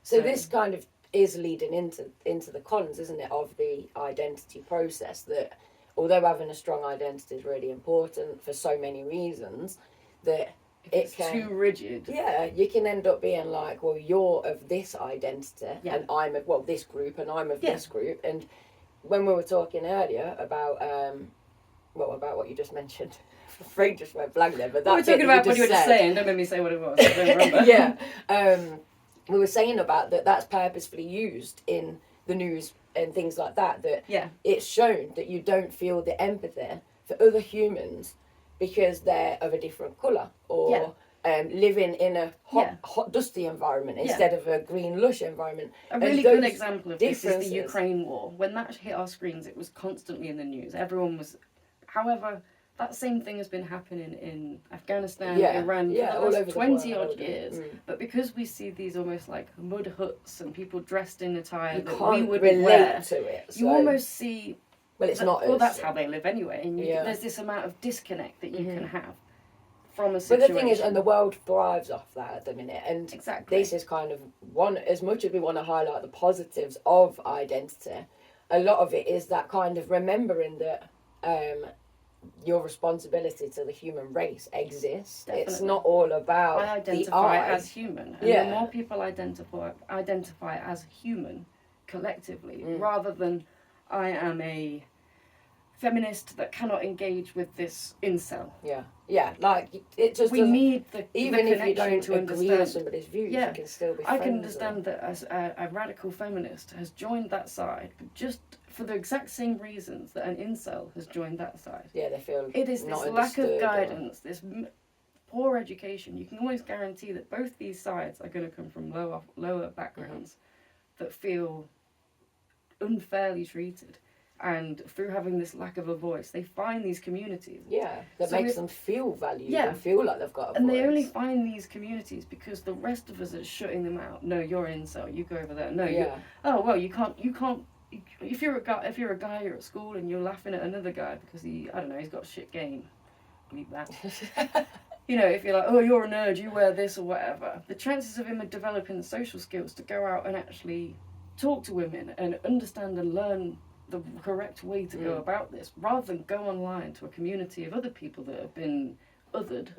So this kind of is leading into the cons, isn't it, of the identity process, that although having a strong identity is really important for so many reasons, that it's too rigid. Yeah, you can end up being like, well, you're of this identity, and I'm of this group, and I'm of this group. And when we were talking earlier about about what you just mentioned, Frank just went blank there. But that we were talking about what you were just saying. Don't make me say what it was. I don't remember. We were saying about that's purposefully used in the news and things like that. It's shown that you don't feel the empathy for other humans because they're of a different colour, or living in a hot, dusty environment instead of a green, lush environment. A really good example of this is the Ukraine war. When that hit our screens, it was constantly in the news. Everyone was... However, that same thing has been happening in Afghanistan, Iran, for the last 20-odd years. But because we see these almost like mud huts and people dressed in attire that we would wear, to it. You almost see... Well, it's not... Well, that's how they live anyway. And there's this amount of disconnect that you can have from a situation. But the thing is, and the world thrives off that at the minute. And exactly. This is kind of one... As much as we want to highlight the positives of identity, a lot of it is that kind of remembering that... your responsibility to the human race exists. Definitely. It's not all about I identify as human, and the more people identify as human collectively, rather than I am a feminist that cannot engage with this incel. Like it just we need the even the if you don't to agree with somebody's views, you can still be friends. I can understand that as a radical feminist has joined that side, but just for the exact same reasons that an incel has joined that side. Yeah, they feel it is this lack of guidance, this poor education. You can always guarantee that both these sides are going to come from lower backgrounds that feel unfairly treated. And through having this lack of a voice, they find these communities. That makes them feel valued and feel like they've got a voice. And they only find these communities because the rest of us are shutting them out. No, you're an incel. You go over there. No, you can't. If you're a guy, you're at school and you're laughing at another guy because he's got a shit game. Believe that. If you're like, oh, you're a nerd, you wear this or whatever. The chances of him developing the social skills to go out and actually talk to women and understand and learn the correct way to go about this, rather than go online to a community of other people that have been othered.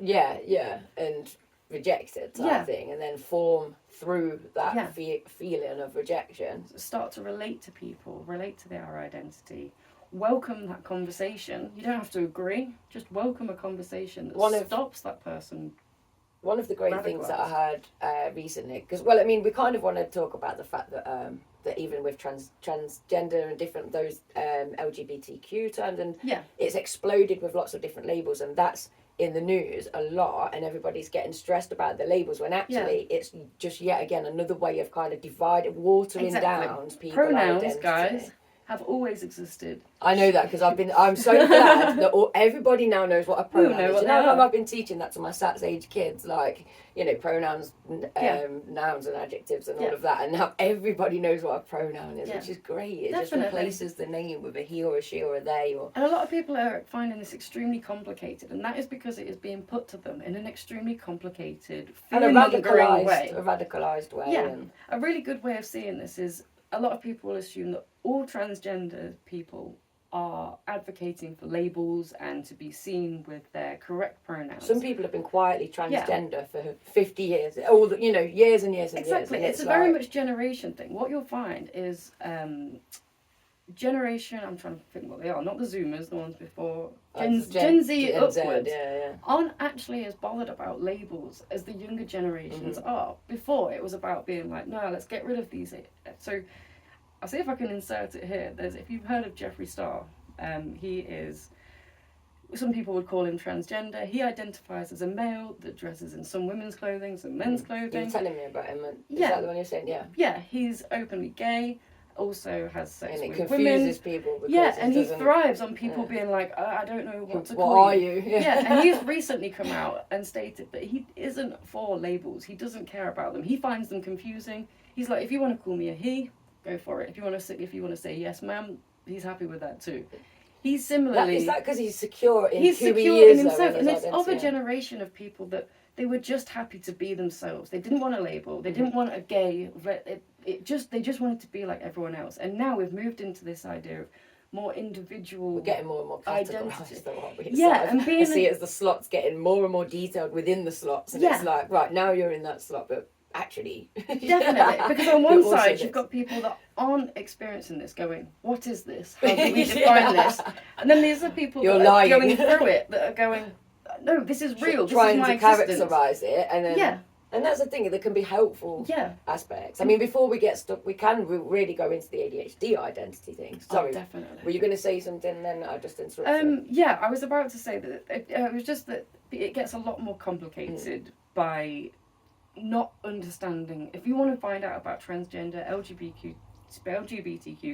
And rejected type thing, and then form through that feeling of rejection. Start to relate to people, relate to their identity, welcome that conversation. You don't have to agree, just welcome a conversation that stops that person. One of the great things that I heard recently, because we kind of want to talk about the fact that that even with transgender and different those LGBTQ terms, and it's exploded with lots of different labels, and that's in the news a lot, and everybody's getting stressed about the labels when actually it's just yet again another way of kind of watering down people's pronouns, identity. Guys, have always existed. I know that because I'm so glad that everybody now knows what a pronoun is. I've been teaching that to my SATS age kids, pronouns, nouns and adjectives and all of that, and now everybody knows what a pronoun is, which is great. It just replaces the name with a he or a she or a they. And a lot of people are finding this extremely complicated, and that is because it is being put to them in an extremely complicated, fear-mongering way. A radicalised way. Yeah. A really good way of seeing this is a lot of people assume that all transgender people are advocating for labels and to be seen with their correct pronouns. Some people have been quietly transgender for 50 years, years and years and years. Exactly, it's a very much generation thing. What you'll find is generation, I'm trying to think what they are, not the Zoomers, the ones before, Gen Z upwards, aren't actually as bothered about labels as the younger generations are. Before, it was about being like, no, let's get rid of these. So I'll see if I can insert it here. If you've heard of Jeffree Star, he is some people would call him transgender. He identifies as a male that dresses in some women's clothing, some men's clothing. You were telling me about him. Is Yeah. that the one you're saying? Yeah. Yeah, he's openly gay, also has sex And with it women. confuses people. Because Yeah, and he doesn't- thrives on people being like, I don't know what to What call are you? Yeah, and he's recently come out and stated that he isn't for labels. He doesn't care about them. He finds them confusing. He's like, if you want to call me a he, go for it. If you want to say yes, ma'am, he's happy with that too. He's similarly. Is that because he's secure in he's who secure he is, in himself, though, and his it's of a identity? generation of people that they were just happy to be themselves. They didn't want a label. They didn't want a gay. They just wanted to be like everyone else. And now we've moved into this idea of more individual. We're getting more and more identity. categorised, though, aren't we? It's Yeah, like, and being I see it as the slots getting more and more detailed within the slots, and it's like, right, now you're in that slot, but actually, definitely, because on one you're also side this. you've got people that aren't experiencing this, going, "What is this? How do we define this?" And then there's the people You're that are lying. going through it that are going, "No, this is real. This trying is my to existence." characterize it, and then Yeah. and that's the thing. There can be helpful Yeah. aspects. I mean, before we get stuck, we can really go into the ADHD identity thing. Sorry, Oh, definitely. were you going to say something? Then I just interrupted. Yeah, I was about to say that it was just that it gets a lot more complicated by not understanding. If you want to find out about transgender, LGBTQ,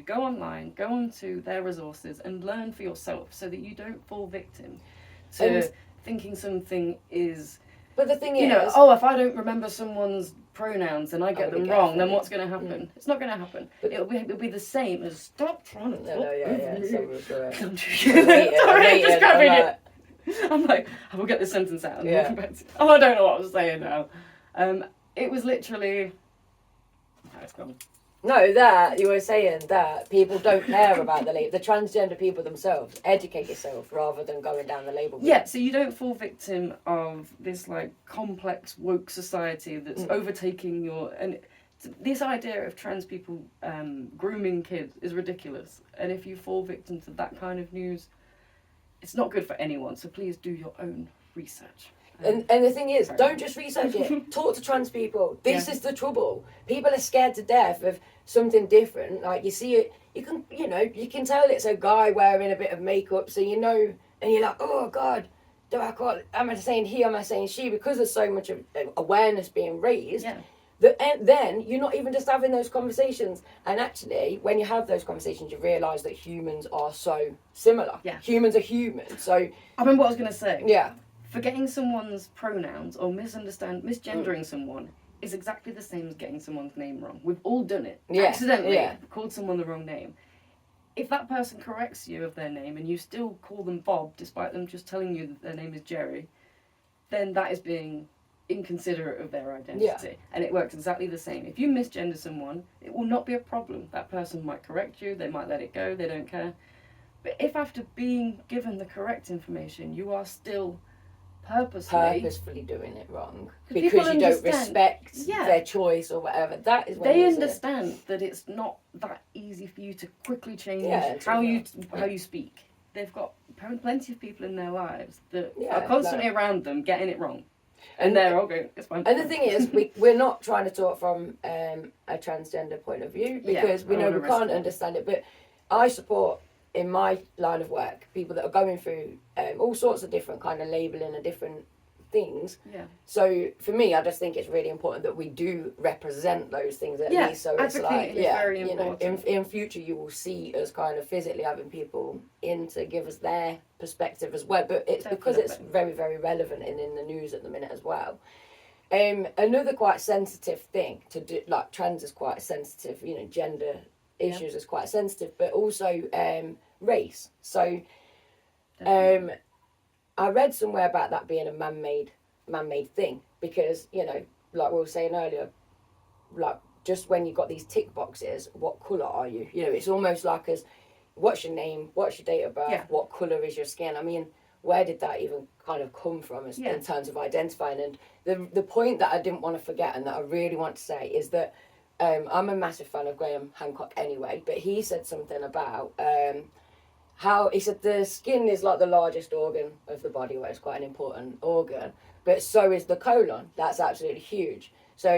go online, go onto their resources and learn for yourself so that you don't fall victim to thinking something is. But the thing You is, know, oh, if I don't remember someone's pronouns and I get I'm gonna them get wrong, then offended. what's going to happen? It's not going to happen. It'll be the same as stop trying to talk over me. Sorry. I'm I just grabbing I'm it. I'm like, I will get this sentence out. And Yeah. Oh, I don't know what I was saying now. It was literally. Oh, it's gone. No, that you were saying that people don't care about the label. The transgender people themselves educate yourself rather than going down the label route. Yeah, so you don't fall victim of this like complex woke society that's overtaking your and this idea of trans people grooming kids is ridiculous. And if you fall victim to that kind of news, it's not good for anyone. So please do your own research. And the thing is, don't just research it. Talk to trans people. This is the trouble. People are scared to death of something different. Like you see it, you can tell it's a guy wearing a bit of makeup, so you know, and you're like, oh God, am I saying he? Am I saying she? Because there's so much awareness being raised. Yeah. And then you're not even just having those conversations. And actually, when you have those conversations, you realise that humans are so similar. Yeah. Humans are humans. So I remember what I was going to say. yeah. Forgetting someone's pronouns or misgendering someone is exactly the same as getting someone's name wrong. We've all done it. Yeah, Accidentally yeah. called someone the wrong name. If that person corrects you of their name and you still call them Bob despite them just telling you that their name is Jerry, then that is being inconsiderate of their identity. Yeah. And it works exactly the same. If you misgender someone, it will not be a problem. That person might correct you, they might let it go, they don't care. But if after being given the correct information, you are still purposefully doing it wrong Because because you people don't understand- respect Yeah. their choice or whatever. That is when they there's understand that it's not that easy for you to quickly change Yeah, how you speak. They've got plenty of people in their lives that Yeah, are constantly around them getting it wrong, and And- they're all going, it's fine. And the thing is, we're not trying to talk from a transgender point of view because we I know wanna we can't respect. understand it. But I support, in my line of work, people that are going through all sorts of different kind of labelling and different things. Yeah. So for me, I just think it's really important that we do represent those things at Yeah, least. So it's like, advocating is very important. in future you will see us kind of physically having people in to give us their perspective as well. But it's because it's Definitely. very, very relevant and in the news at the minute as well. Another quite sensitive thing to do, like trans is quite sensitive, gender issues is quite sensitive, but also race. So I read somewhere about that being a man-made thing because, like we were saying earlier, like just when you've got these tick boxes, what colour are you? It's almost like what's your name, what's your date of birth, what colour is your skin? I mean, where did that even kind of come from in terms of identifying? And the point that I didn't want to forget and that I really want to say is that I'm a massive fan of Graham Hancock anyway, but he said something about how he said the skin is like the largest organ of the body, where it's quite an important organ, but so is the colon. That's absolutely huge. So,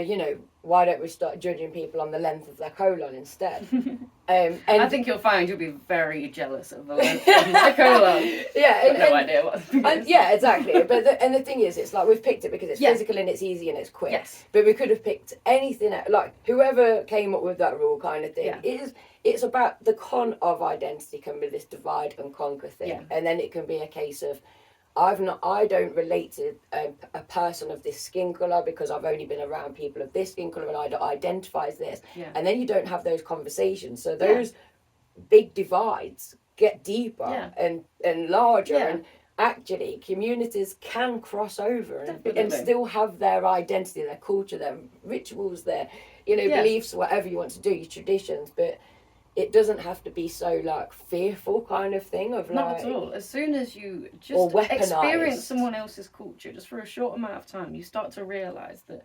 why don't we start judging people on the length of their colon instead? And I think you'll find you'll be very jealous of the length of the colon. Yeah, no idea what the and, yeah, exactly. But the thing is, it's like we've picked it because it's physical and it's easy and it's quick. Yes. But we could have picked anything, like whoever came up with that rule kind of thing. Yeah. It's about the con of identity can be this divide and conquer thing, and then it can be a case of I don't relate to a person of this skin colour because I've only been around people of this skin colour and I don't identify as this. Yeah. And then you don't have those conversations. So those big divides get deeper and larger. Yeah. And actually, communities can cross over and still have their identity, their culture, their rituals, their beliefs, whatever you want to do, your traditions. But it doesn't have to be so like fearful kind of thing of not like, at all. As soon as you just or weaponised. experience someone else's culture just for a short amount of time, you start to realise that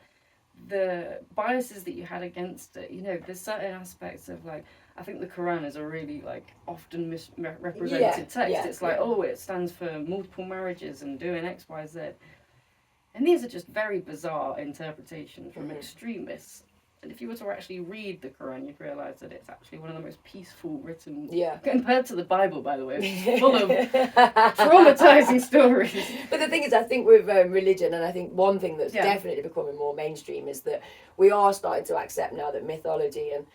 the biases that you had against it, there's certain aspects of like, I think the Quran is a really like often misrepresented text. It's like, oh, it stands for multiple marriages and doing X, Y, Z. And these are just very bizarre interpretations from extremists. And if you were to actually read the Quran, you'd realise that it's actually one of the most peaceful written, compared to the Bible, by the way, it's full of traumatising stories. But the thing is, I think with religion, and I think one thing that's definitely becoming more mainstream is that we are starting to accept now that mythology and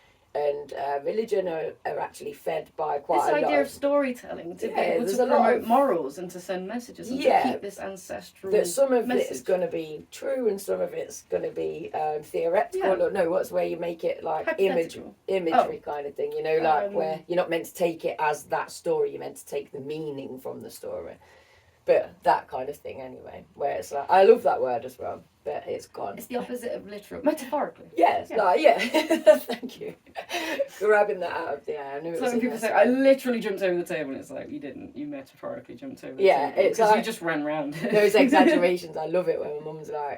religion are actually fed by quite this a lot idea of storytelling to be able to a lot promote of morals and to send messages and to keep this ancestral that some of message. it's going to be true and some of it's going to be theoretical or no, what's where you make it like imagery kind of thing, like where you're not meant to take it as that story, you're meant to take the meaning from the story. But that kind of thing anyway, where it's like, I love that word as well, but it's gone. It's the opposite of literal, metaphorically. Yes, thank you. Grabbing that out of the air. I knew it was when people say, I literally jumped over the table, and it's like, you didn't, you metaphorically jumped over the table. It's because like, you just ran round. Those exaggerations, I love it when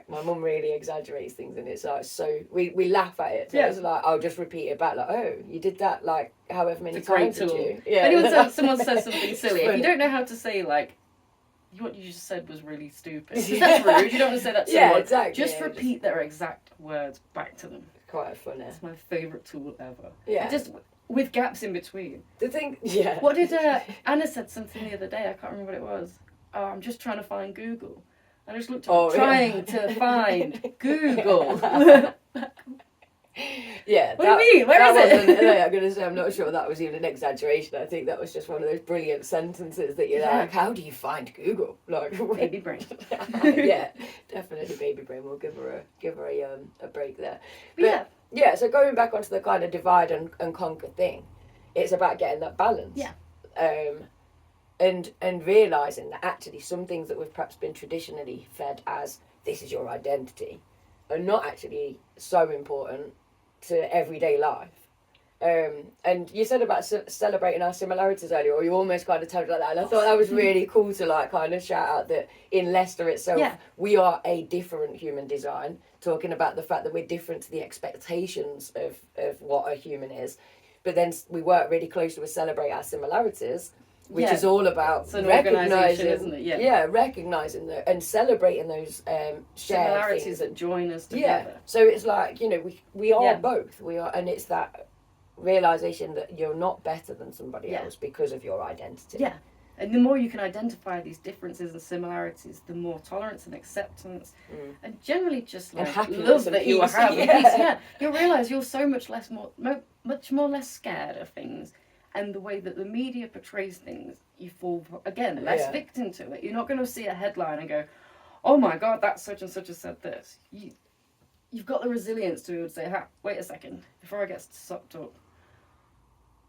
my mum really exaggerates things, and it's like, so we laugh at it. So it's like, I'll just repeat it back, like, oh, you did that like however many times did you? Yeah. Someone says something silly, if you don't know how to say like, what you just said was really stupid. That's rude. You don't want to say that to someone. Exactly. Just repeat their exact words back to them. Quite funny. It's my favourite tool ever. Yeah. Just with gaps in between. The thing, What did Anna said something the other day? I can't remember what it was. Oh, I'm just trying to find Google. I just looked up trying to find Google. Yeah. What do you mean? Where is it? I'm going to say, I'm not sure that was even an exaggeration. I think that was just one of those brilliant sentences that you're like, how do you find Google? Like, baby brain. Yeah, definitely baby brain. We'll give her a break there. But, so going back onto the kind of divide and conquer thing, it's about getting that balance. Yeah. And realising that actually some things that we've perhaps been traditionally fed as this is your identity are not actually so important to everyday life. And you said about celebrating our similarities earlier, or you almost kind of told like that, and I thought that was really cool to like kind of shout out that in Leicester itself we are a different human design, talking about the fact that we're different to the expectations of what a human is, but then we work really closely with Celebrate Our Similarities, which is all about recognising, isn't it? Recognising and celebrating those shared similarities things that join us together. So it's like, we are both. We are, and it's that realisation that you're not better than somebody else because of your identity. Yeah. And the more you can identify these differences and similarities, the more tolerance and acceptance and generally just like love that you will have. Peace. You'll realise you're so much much more less scared of things. And the way that the media portrays things, you fall, again, less victim to it. You're not going to see a headline and go, oh my God, that such and such has said this. You've got the resilience to be able to say, wait a second, before I get sucked up,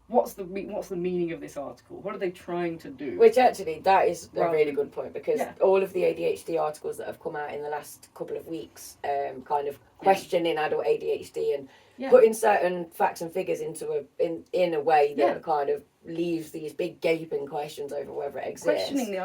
what's the meaning of this article? What are they trying to do? Which actually, that is a really good point, because all of the ADHD articles that have come out in the last couple of weeks, kind of questioning adult ADHD and putting certain facts and figures into in a way that kind of leaves these big gaping questions over whether it exists. Questioning the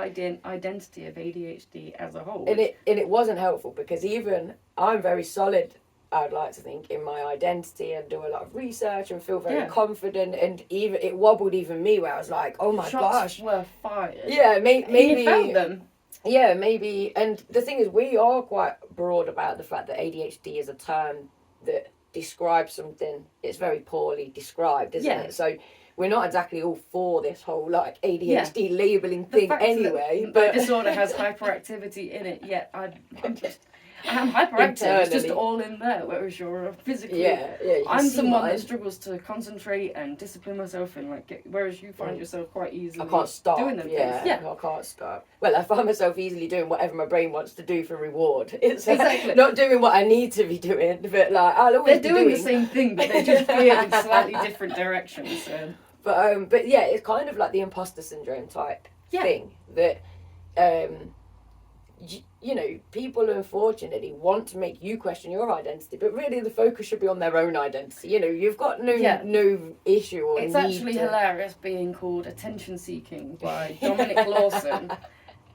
identity of ADHD as a whole. And it wasn't helpful, because even I'm very solid, I'd like to think, in my identity and do a lot of research and feel very confident, and even it wobbled even me where I was like, oh my gosh. Shots were fired. Yeah, maybe. You found them. Yeah, maybe. And the thing is, we are quite broad about the fact that ADHD is a term that describe something, it's very poorly described, isn't it? So we're not exactly all for this whole like ADHD labelling thing anyway. But the disorder has hyperactivity in it, yet I'm hyperactive. It's just all in there. Whereas you're physically, I'm someone that struggles to concentrate and discipline myself, and whereas you find yourself quite easily. I can't stop. Doing them things. I can't stop. Well, I find myself easily doing whatever my brain wants to do for reward. It's exactly not doing what I need to be doing, but like I'll always they're doing the same thing, but they're just veered in slightly different directions. So. But yeah, it's kind of like the imposter syndrome type thing that. You know, people unfortunately want to make you question your identity, but really the focus should be on their own identity. You know, you've got no issue or it's need actually hilarious being called attention seeking by Dominic Lawson,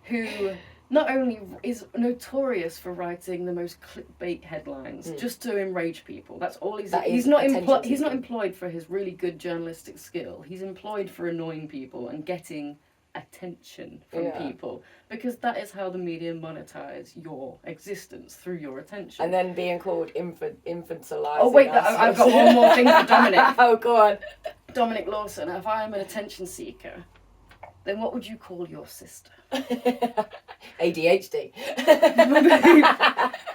who not only is notorious for writing the most clickbait headlines just to enrage people. That's all he's not employed for his really good journalistic skill. He's employed for annoying people and getting attention from people, because that is how the media monetize your existence, through your attention. And then being called infantilizing. Oh wait, I've got one more thing for Dominic. Oh, go on. Dominic Lawson, if I am an attention seeker, then what would you call your sister? ADHD.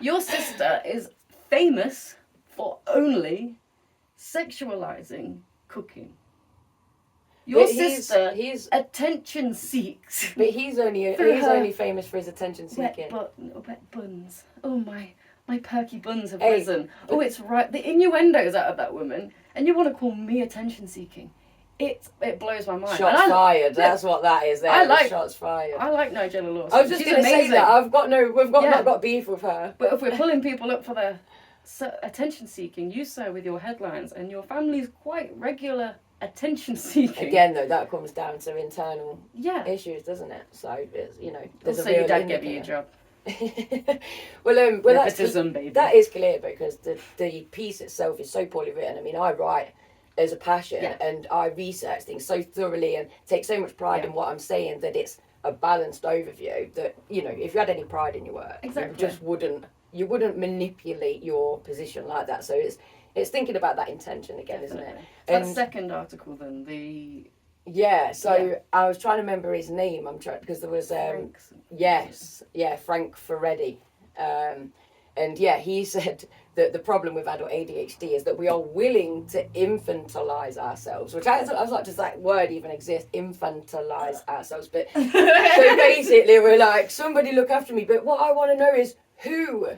Your sister is famous for only sexualizing cooking. Your sister attention seeks. But he's only famous for his attention seeking. Wet buns. Oh my perky buns have risen. Oh, it's right. The innuendos out of that woman, and you want to call me attention seeking? It blows my mind. Shots fired. That's what that is. Shots fired. I like Nigella Lawson. I was just going to say that we've not got beef with her. But if we're pulling people up for their attention seeking, you sir, with your headlines, and your family's quite regular attention seeking. Again, though, that comes down to internal issues, doesn't it? So it's, you know, there's also your dad gave you a job. well, that is clear, because the piece itself is so poorly written. I mean, I write as a passion and I research things so thoroughly and take so much pride in what I'm saying that it's a balanced overview. That, you know, if you had any pride in your work, you wouldn't manipulate your position like that. So it's thinking about that intention again, isn't it? And that second article, then I was trying to remember his name. Because there was Frank Ferretti, and he said that the problem with adult ADHD is that we are willing to infantilize ourselves, which I was like, does that word even exist? Infantilize ourselves, but so basically we're like, somebody look after me. But what I want to know is who.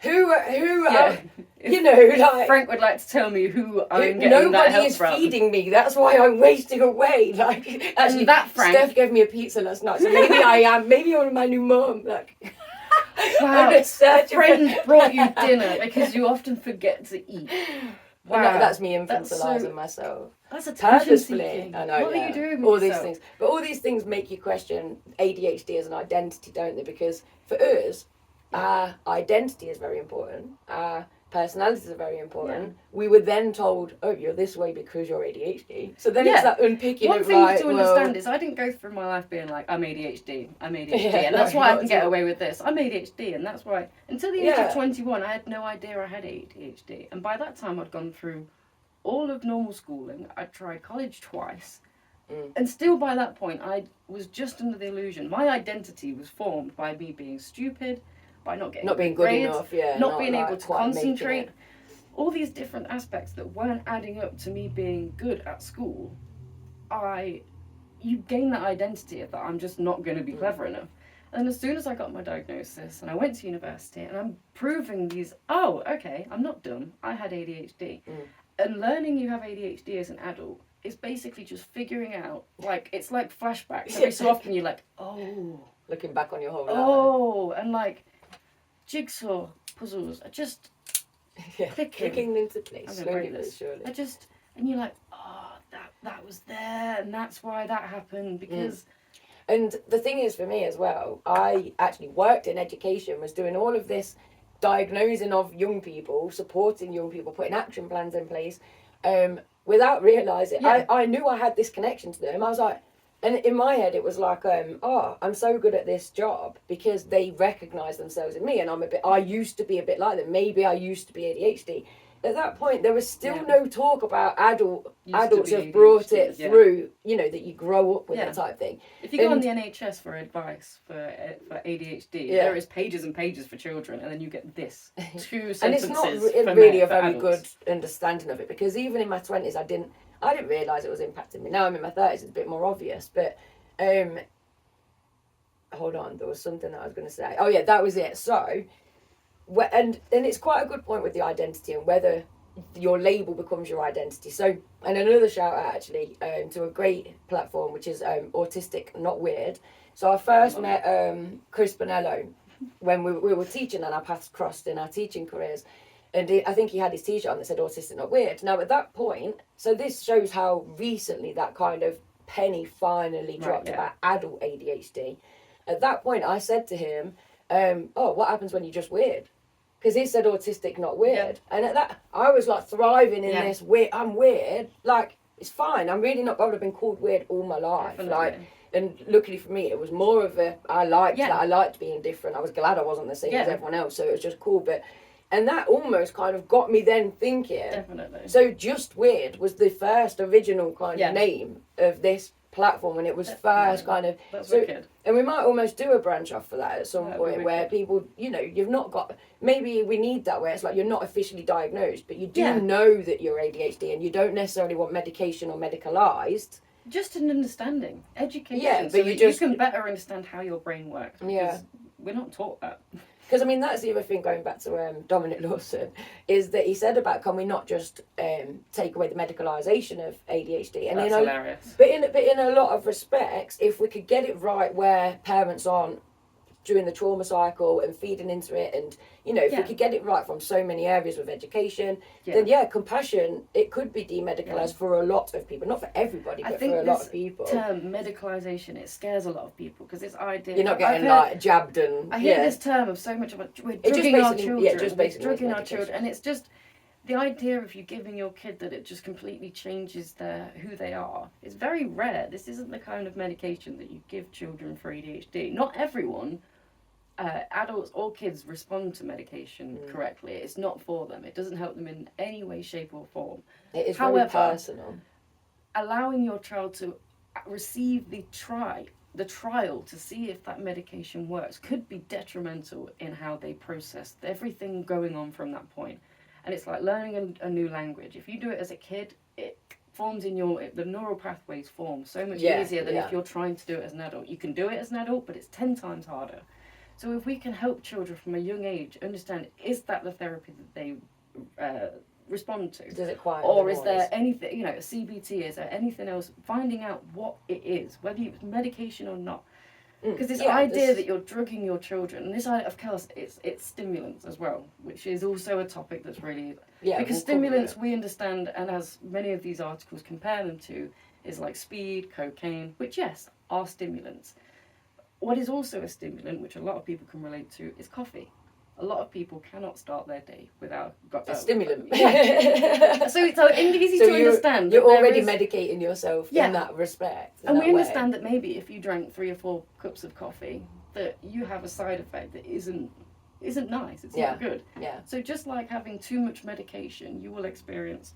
You know, like Frank would like to tell me who I'm getting that help from. Nobody is feeding me. That's why I'm wasting away. Like, actually, that Frank, Steph gave me a pizza last night, so maybe I am. Maybe I'm my new mum. Like, wow, a friend brought you dinner because you often forget to eat. Wow, that's me infantilizing myself. That's purposefully. I know. What are you doing with all yourself? These things, but all these things make you question ADHD as an identity, don't they? Because for us, our identity is very important. Our personalities are very important. Yeah. We were then told, oh, you're this way because you're ADHD. So then it's that unpicking One of thing to understand is I didn't go through my life being like, I'm ADHD, and that's why I can get away with this. I'm ADHD, and that's why, until the age of 21, I had no idea I had ADHD. And by that time, I'd gone through all of normal schooling. I'd tried college twice. And still by that point, I was just under the illusion. My identity was formed by me being stupid, by not being good enough, not being able to concentrate. All these different aspects that weren't adding up to me being good at school. You gain that identity of that I'm just not going to be clever enough. And as soon as I got my diagnosis and I went to university and I'm proving I'm not dumb. I had ADHD. And learning you have ADHD as an adult is basically just figuring out, like, it's like flashbacks. Every so often you're like, looking back on your whole life. And like jigsaw puzzles are just clicking into place slowly but surely. And you're like, that was there, and that's why that happened, because and the thing is, for me as well, I actually worked in education, was doing all of this diagnosing of young people, supporting young people, putting action plans in place, without realising I knew I had this connection to them. I was like, and in my head, it was like, I'm so good at this job because they recognise themselves in me, and I used to be a bit like them. Maybe I used to be ADHD, at that point there was still Yeah. no talk about adults to have be brought ADHD, it yeah. through, you know, that you grow up with Yeah. it type thing. If you go on And- the NHS for advice for ADHD, Yeah. there is pages and pages for children, and then you get this 2 sentences And it's not for really a for very adults. good understanding of it, because even in my 20s I didn't realise it was impacting me. Now I'm in my 30s, it's a bit more obvious, but hold on, there was something that I was going to say. Oh yeah, that was it. So and it's quite a good point with the identity and whether your label becomes your identity. So, and another shout out actually to a great platform which is Autistic Not Weird. So I first met Chris Bonello when we were teaching, and our paths crossed in our teaching careers. And I think he had his t-shirt on that said Autistic Not Weird. Now at that point, so this shows how recently that kind of penny finally dropped about adult ADHD. At that point I said to him, oh, what happens when you're just weird? Because he said Autistic Not Weird. Yeah. And at that, I was like thriving in Yeah. this weird, I'm weird. Like, it's fine. I'm really not bothered. I've been called weird all my life. Definitely. Like, and luckily for me, it was more of a, I liked that. I liked being different. I was glad I wasn't the same as everyone else. So it was just cool. But, and that almost kind of got me then thinking. Definitely. So Just Weird was the first original kind of name of this platform, and it was first kind of. That's so, wicked. and we might almost do a branch off for that at some That'd be point, where wicked. people, you know, you've not got, maybe we need that where it's like you're not officially diagnosed, but you do know that you're ADHD, and you don't necessarily want medication or medicalised. Just an understanding, education. Yeah, but so you that just- you can better understand how your brain works. Because Yeah. we're not taught that. Because I mean, that's the other thing, going back to Dominic Lawson, is that he said about, can we not just take away the medicalisation of ADHD? And That's you know, hilarious. but in a lot of respects, if we could get it right where parents aren't doing the trauma cycle and feeding into it, and you know, if we could get it right from so many areas with education, then compassion, it could be demedicalised for a lot of people, not for everybody, but for a lot of people. Term medicalisation, it scares a lot of people because this idea You're not getting like jabbed and I hear this term of so much about we're just drugging our basically- children, yeah, just basically we're drugging our medication. children, and it's just the idea of you giving your kid that it just completely changes who they are. It's very rare. This isn't the kind of medication that you give children for ADHD. Not everyone, adults or kids, respond to medication correctly. It's not for them. It doesn't help them in any way, shape, or form. It is However, very personal. Allowing your child to receive the trial to see if that medication works could be detrimental in how they process everything going on from that point. And it's like learning a new language. If you do it as a kid, it forms in the neural pathways form so much easier than if you're trying to do it as an adult. You can do it as an adult, but it's 10 times harder. So if we can help children from a young age understand, is that the therapy that they respond to? Does it quiet Or the is there noise? anything, you know, a CBT, is there anything else? Finding out what it is, whether it's medication or not. Because this idea that you're drugging your children, and this idea, of course, it's stimulants as well, which is also a topic that's really... because we'll cover stimulants, it. we understand, and as many of these articles compare them to, is like speed, cocaine, which, yes, are stimulants. What is also a stimulant, which a lot of people can relate to, is coffee. A lot of people cannot start their day without A stimulant. Yeah. so it's easy to understand. You're that there already is- medicating yourself Yeah. in that respect. and we understand that maybe if you drank 3 or 4 cups of coffee, that you have a side effect that isn't nice. It's not good. Yeah. So just like having too much medication, you will experience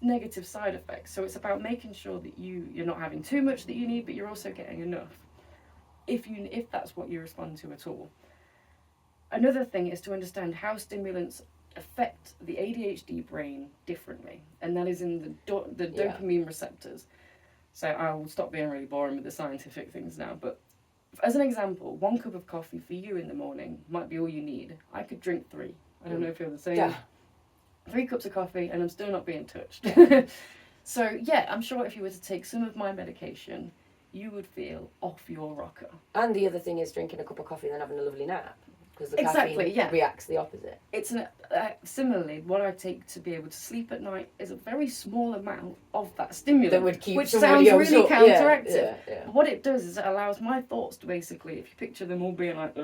negative side effects. So it's about making sure that you're not having too much that you need, but you're also getting enough. If that's what you respond to at all. Another thing is to understand how stimulants affect the ADHD brain differently, and that is in the dopamine receptors. So I will stop being really boring with the scientific things now, but as an example, 1 cup of coffee for you in the morning might be all you need. I could drink 3. I don't know if you're the same. Yeah. 3 cups of coffee and I'm still not being touched. So yeah, I'm sure if you were to take some of my medication, you would feel off your rocker. And the other thing is drinking a cup of coffee and then having a lovely nap. Because the Exactly, caffeine reacts the opposite. It's similarly, what I take to be able to sleep at night is a very small amount of that stimulant, That would keep which somebody sounds else really up. counteractive. Yeah. But what it does is it allows my thoughts to basically, if you picture them all being like,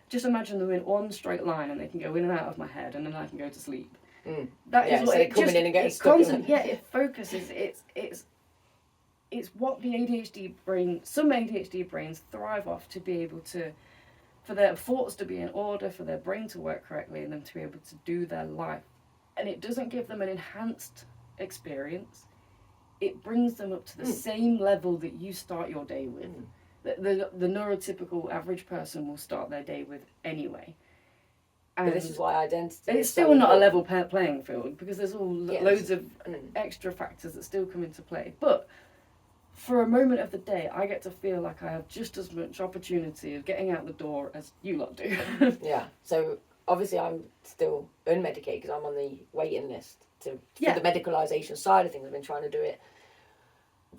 just imagine them in one straight line and they can go in and out of my head and then I can go to sleep. That is Yeah, what so it they're coming in and getting it's stuck in constant. them. Yeah, it focuses. It's what the ADHD brain. Some ADHD brains thrive off to be able to, for their thoughts to be in order, for their brain to work correctly, and them to be able to do their life and it doesn't give them an enhanced experience. It brings them up to the same level that you start your day with. The neurotypical average person will start their day with anyway. And but this is why identity. it's still not a level playing field, because there's all loads of extra factors that still come into play. But for a moment of the day, I get to feel like I have just as much opportunity of getting out the door as you lot do. Yeah. So obviously I'm still unmedicated because I'm on the waiting list for the medicalisation side of things. I've been trying to do it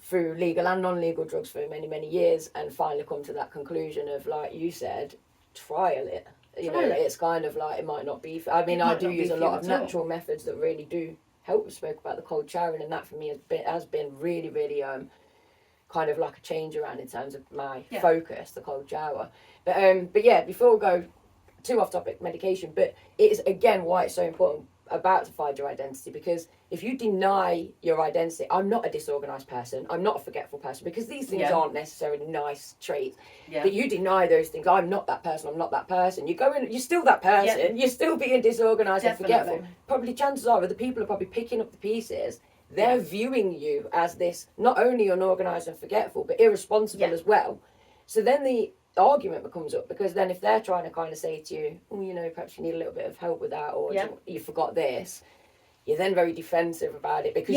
through legal and non-legal drugs for many, many years, and finally come to that conclusion of, like you said, trial it. It's kind of like, it might not be... I mean, I do use a lot of natural methods that really do help. We spoke about the cold showering, and that for me has been really, really kind of like a change around in terms of my focus, the cold shower. But yeah, before we go too off topic, medication, but it is, again, why it's so important about to find your identity, because if you deny your identity, I'm not a disorganised person, I'm not a forgetful person, because these things aren't necessarily nice traits, but you deny those things. I'm not that person, I'm not that person. You go in, you're still that person, you're still being disorganised and forgetful. Probably chances are the people are probably picking up the pieces, they're viewing you as this, not only unorganised and forgetful, but irresponsible as well. So then the argument becomes up, because then if they're trying to kind of say to you, oh, perhaps you need a little bit of help with that, or you forgot this, you're then very defensive about it, because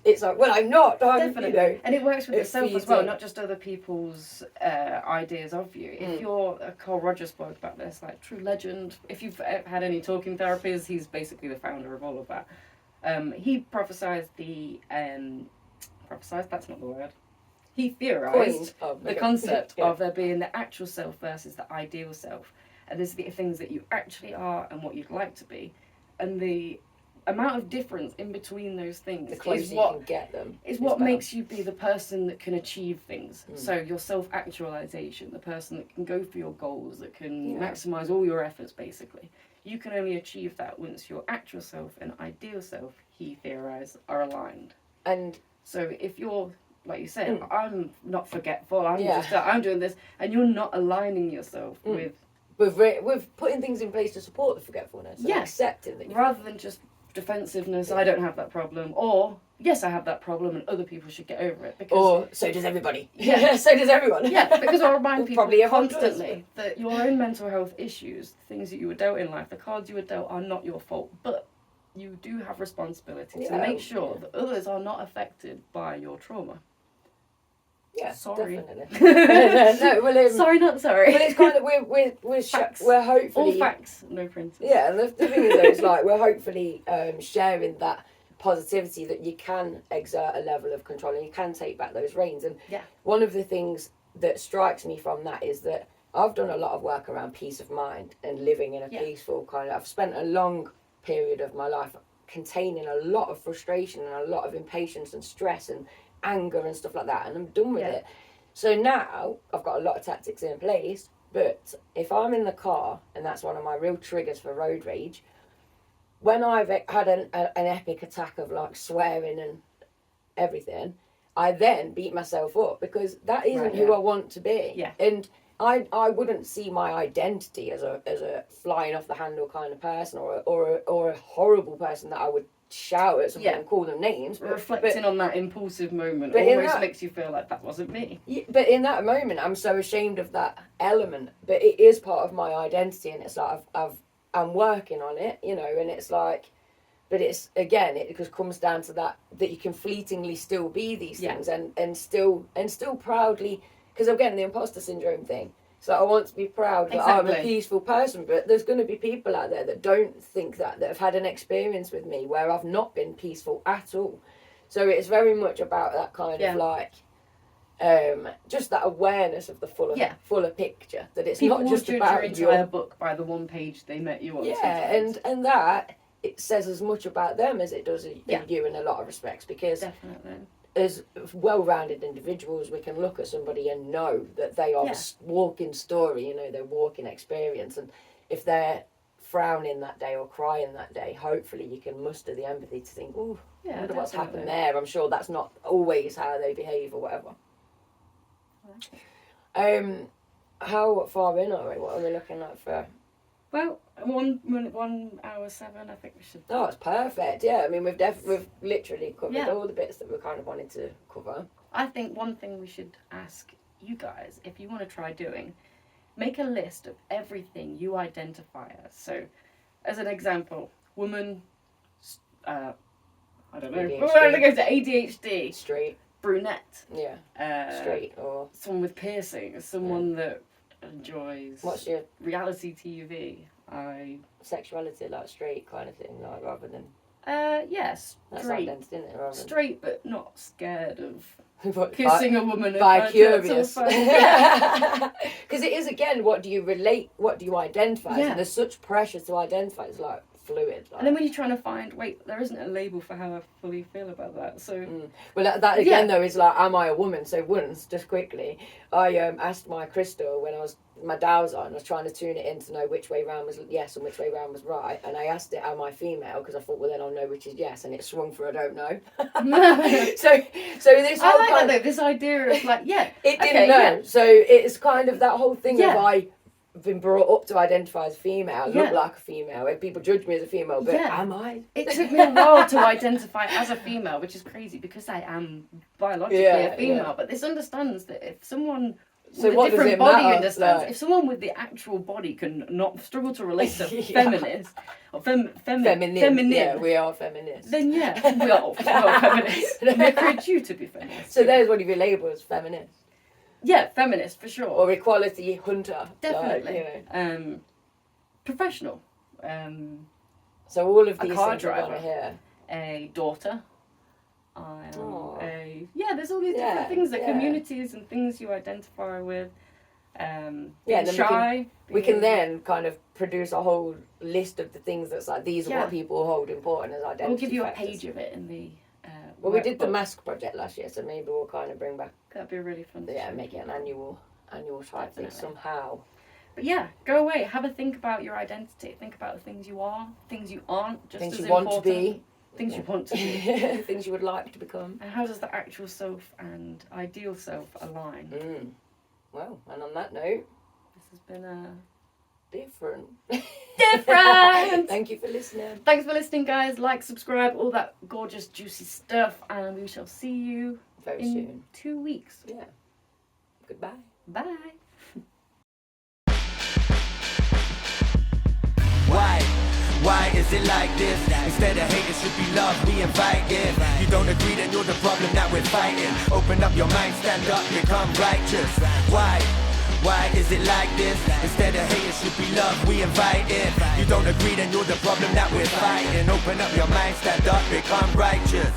it's like, well, I'm not. Definitely. And it works with yourself as well, not just other people's ideas of you. If you're, Carl Rogers spoke about this, like true legend. If you've had any talking therapies, he's basically the founder of all of that. He prophesied that's not the word. He theorised the concept of there being the actual self versus the ideal self. And there's the things that you actually are and what you'd like to be. And the amount of difference in between those things is what, you can get them, is what makes you be the person that can achieve things. So your self-actualisation, the person that can go for your goals, that can maximise all your efforts, basically. You can only achieve that once your actual self and ideal self, he theorised, are aligned. And so if you're, like you said, I'm not forgetful, I'm doing this, and you're not aligning yourself with putting things in place to support the forgetfulness, and accepting that, rather than just defensiveness, I don't have that problem, or yes, I have that problem and other people should get over it, because or so does everybody. So does everyone. Because I remind people constantly that your own mental health issues, things that you were dealt in life, the cards you were dealt, are not your fault, but you do have responsibility to make sure that others are not affected by your trauma. Yeah, sorry. Definitely. Sorry, not sorry. But it's kind of we're hopefully all facts, no printers. Yeah, and the thing is, though, it's like we're hopefully sharing that positivity that you can exert a level of control and you can take back those reins. And one of the things that strikes me from that is that I've done a lot of work around peace of mind and living in a peaceful kind of. I've spent a long period of my life containing a lot of frustration and a lot of impatience and stress and anger and stuff like that, and I'm done with it. So now I've got a lot of tactics in place, but if I'm in the car, and that's one of my real triggers for road rage, when I've had an epic attack of like swearing and everything, I then beat myself up, because that isn't who I want to be. And I wouldn't see my identity as a flying off the handle kind of person, or a horrible person that I would shout at someone and call them names. Reflecting on that impulsive moment almost makes you feel like that wasn't me. But in that moment, I'm so ashamed of that element. But it is part of my identity, and it's like I'm working on it, and it's like, but it's, again, it just comes down to that you can fleetingly still be these things and still proudly, because again, the imposter syndrome thing. So I want to be proud that I'm a peaceful person, but there's going to be people out there that don't think that have had an experience with me where I've not been peaceful at all. So it's very much about that kind of like, just that awareness of the fuller picture, that it's people not just about your entire book by the one page they met you on. And that it says as much about them as it does in you in a lot of respects, because as well-rounded individuals, we can look at somebody and know that they are a walking story, they're walking experience. And if they're frowning that day or crying that day, hopefully you can muster the empathy to think, I wonder what's happened there. I'm sure that's not always how they behave or whatever. How far in are we? What are we looking at for Well, 1 minute, 1 hour 7. I think we should. Oh, it's perfect. Yeah, I mean, we've literally covered all the bits that we kind of wanted to cover. I think one thing we should ask you guys, if you want to try doing, make a list of everything you identify as. So, as an example, woman, I don't know, we're going to go to ADHD. Straight. Brunette. Yeah. Straight or... Someone with piercings. Someone that enjoys... What's your... reality TV. Sexuality, like straight kind of thing, like rather than... yes. That's Straight. identity, isn't it? Rather than... Straight, but not scared of... What, kissing a woman. Bi-curious. Yeah. Because it is, again, what do you relate, what do you identify as? Yeah. And there's such pressure to identify. It's like fluid. Like. And then when you're trying to find, wait, there isn't a label for how I fully feel about that. So. Well, that again, though, is like, am I a woman? So once, just quickly, I asked my crystal when I was, my dow's on, I was trying to tune it in to know which way round was yes and which way round was right. And I asked it, am I female? Because I thought, well, then I'll know which is yes. And it swung for I don't know. so this whole I like that though, this idea of like, yeah. It didn't know. Yeah. So it's kind of that whole thing of I've been brought up to identify as female, look like a female. People judge me as a female, but am I? It took me a while to identify as a female, which is crazy because I am biologically a female. But this understands that if someone with a different body understands, if someone with the actual body can not struggle to relate to feminist or feminine, yeah, we are feminists. Then we are feminists. And they create you to be feminist. So there's what you label as feminist. Yeah, feminist for sure. Or equality hunter. Definitely. Like, you know. Professional. So all of these car things driver. I want to hear. A daughter. There's all these different things, that communities and things you identify with. Being shy. We can then kind of produce a whole list of the things that's like, these are what people hold important as identity. We'll give you factors. A page of it in the well, we did the mask project last year, so maybe we'll kind of bring back... That'd be really fun. Yeah, make it an annual type thing somehow. But yeah, go away, have a think about your identity. Think about the things you are, things you aren't, just things as you important. Want to be. Things you want to be. Things you would like to become. And how does the actual self and ideal self align? Well, and on that note... This has been different. Thank you for listening. Thanks for listening, guys. Like, subscribe, all that gorgeous, juicy stuff. And we shall see you very soon. 2 weeks. Yeah. Goodbye. Bye. Why is it like this? Instead of hate, it should be love we invite in. You don't agree, then you're the problem that we're fighting. Open up your mind, stand up, become righteous. Why is it like this? Instead of hate, it should be love we invite in. You don't agree, then you're the problem that we're fighting. Open up your mind, stand up, become righteous.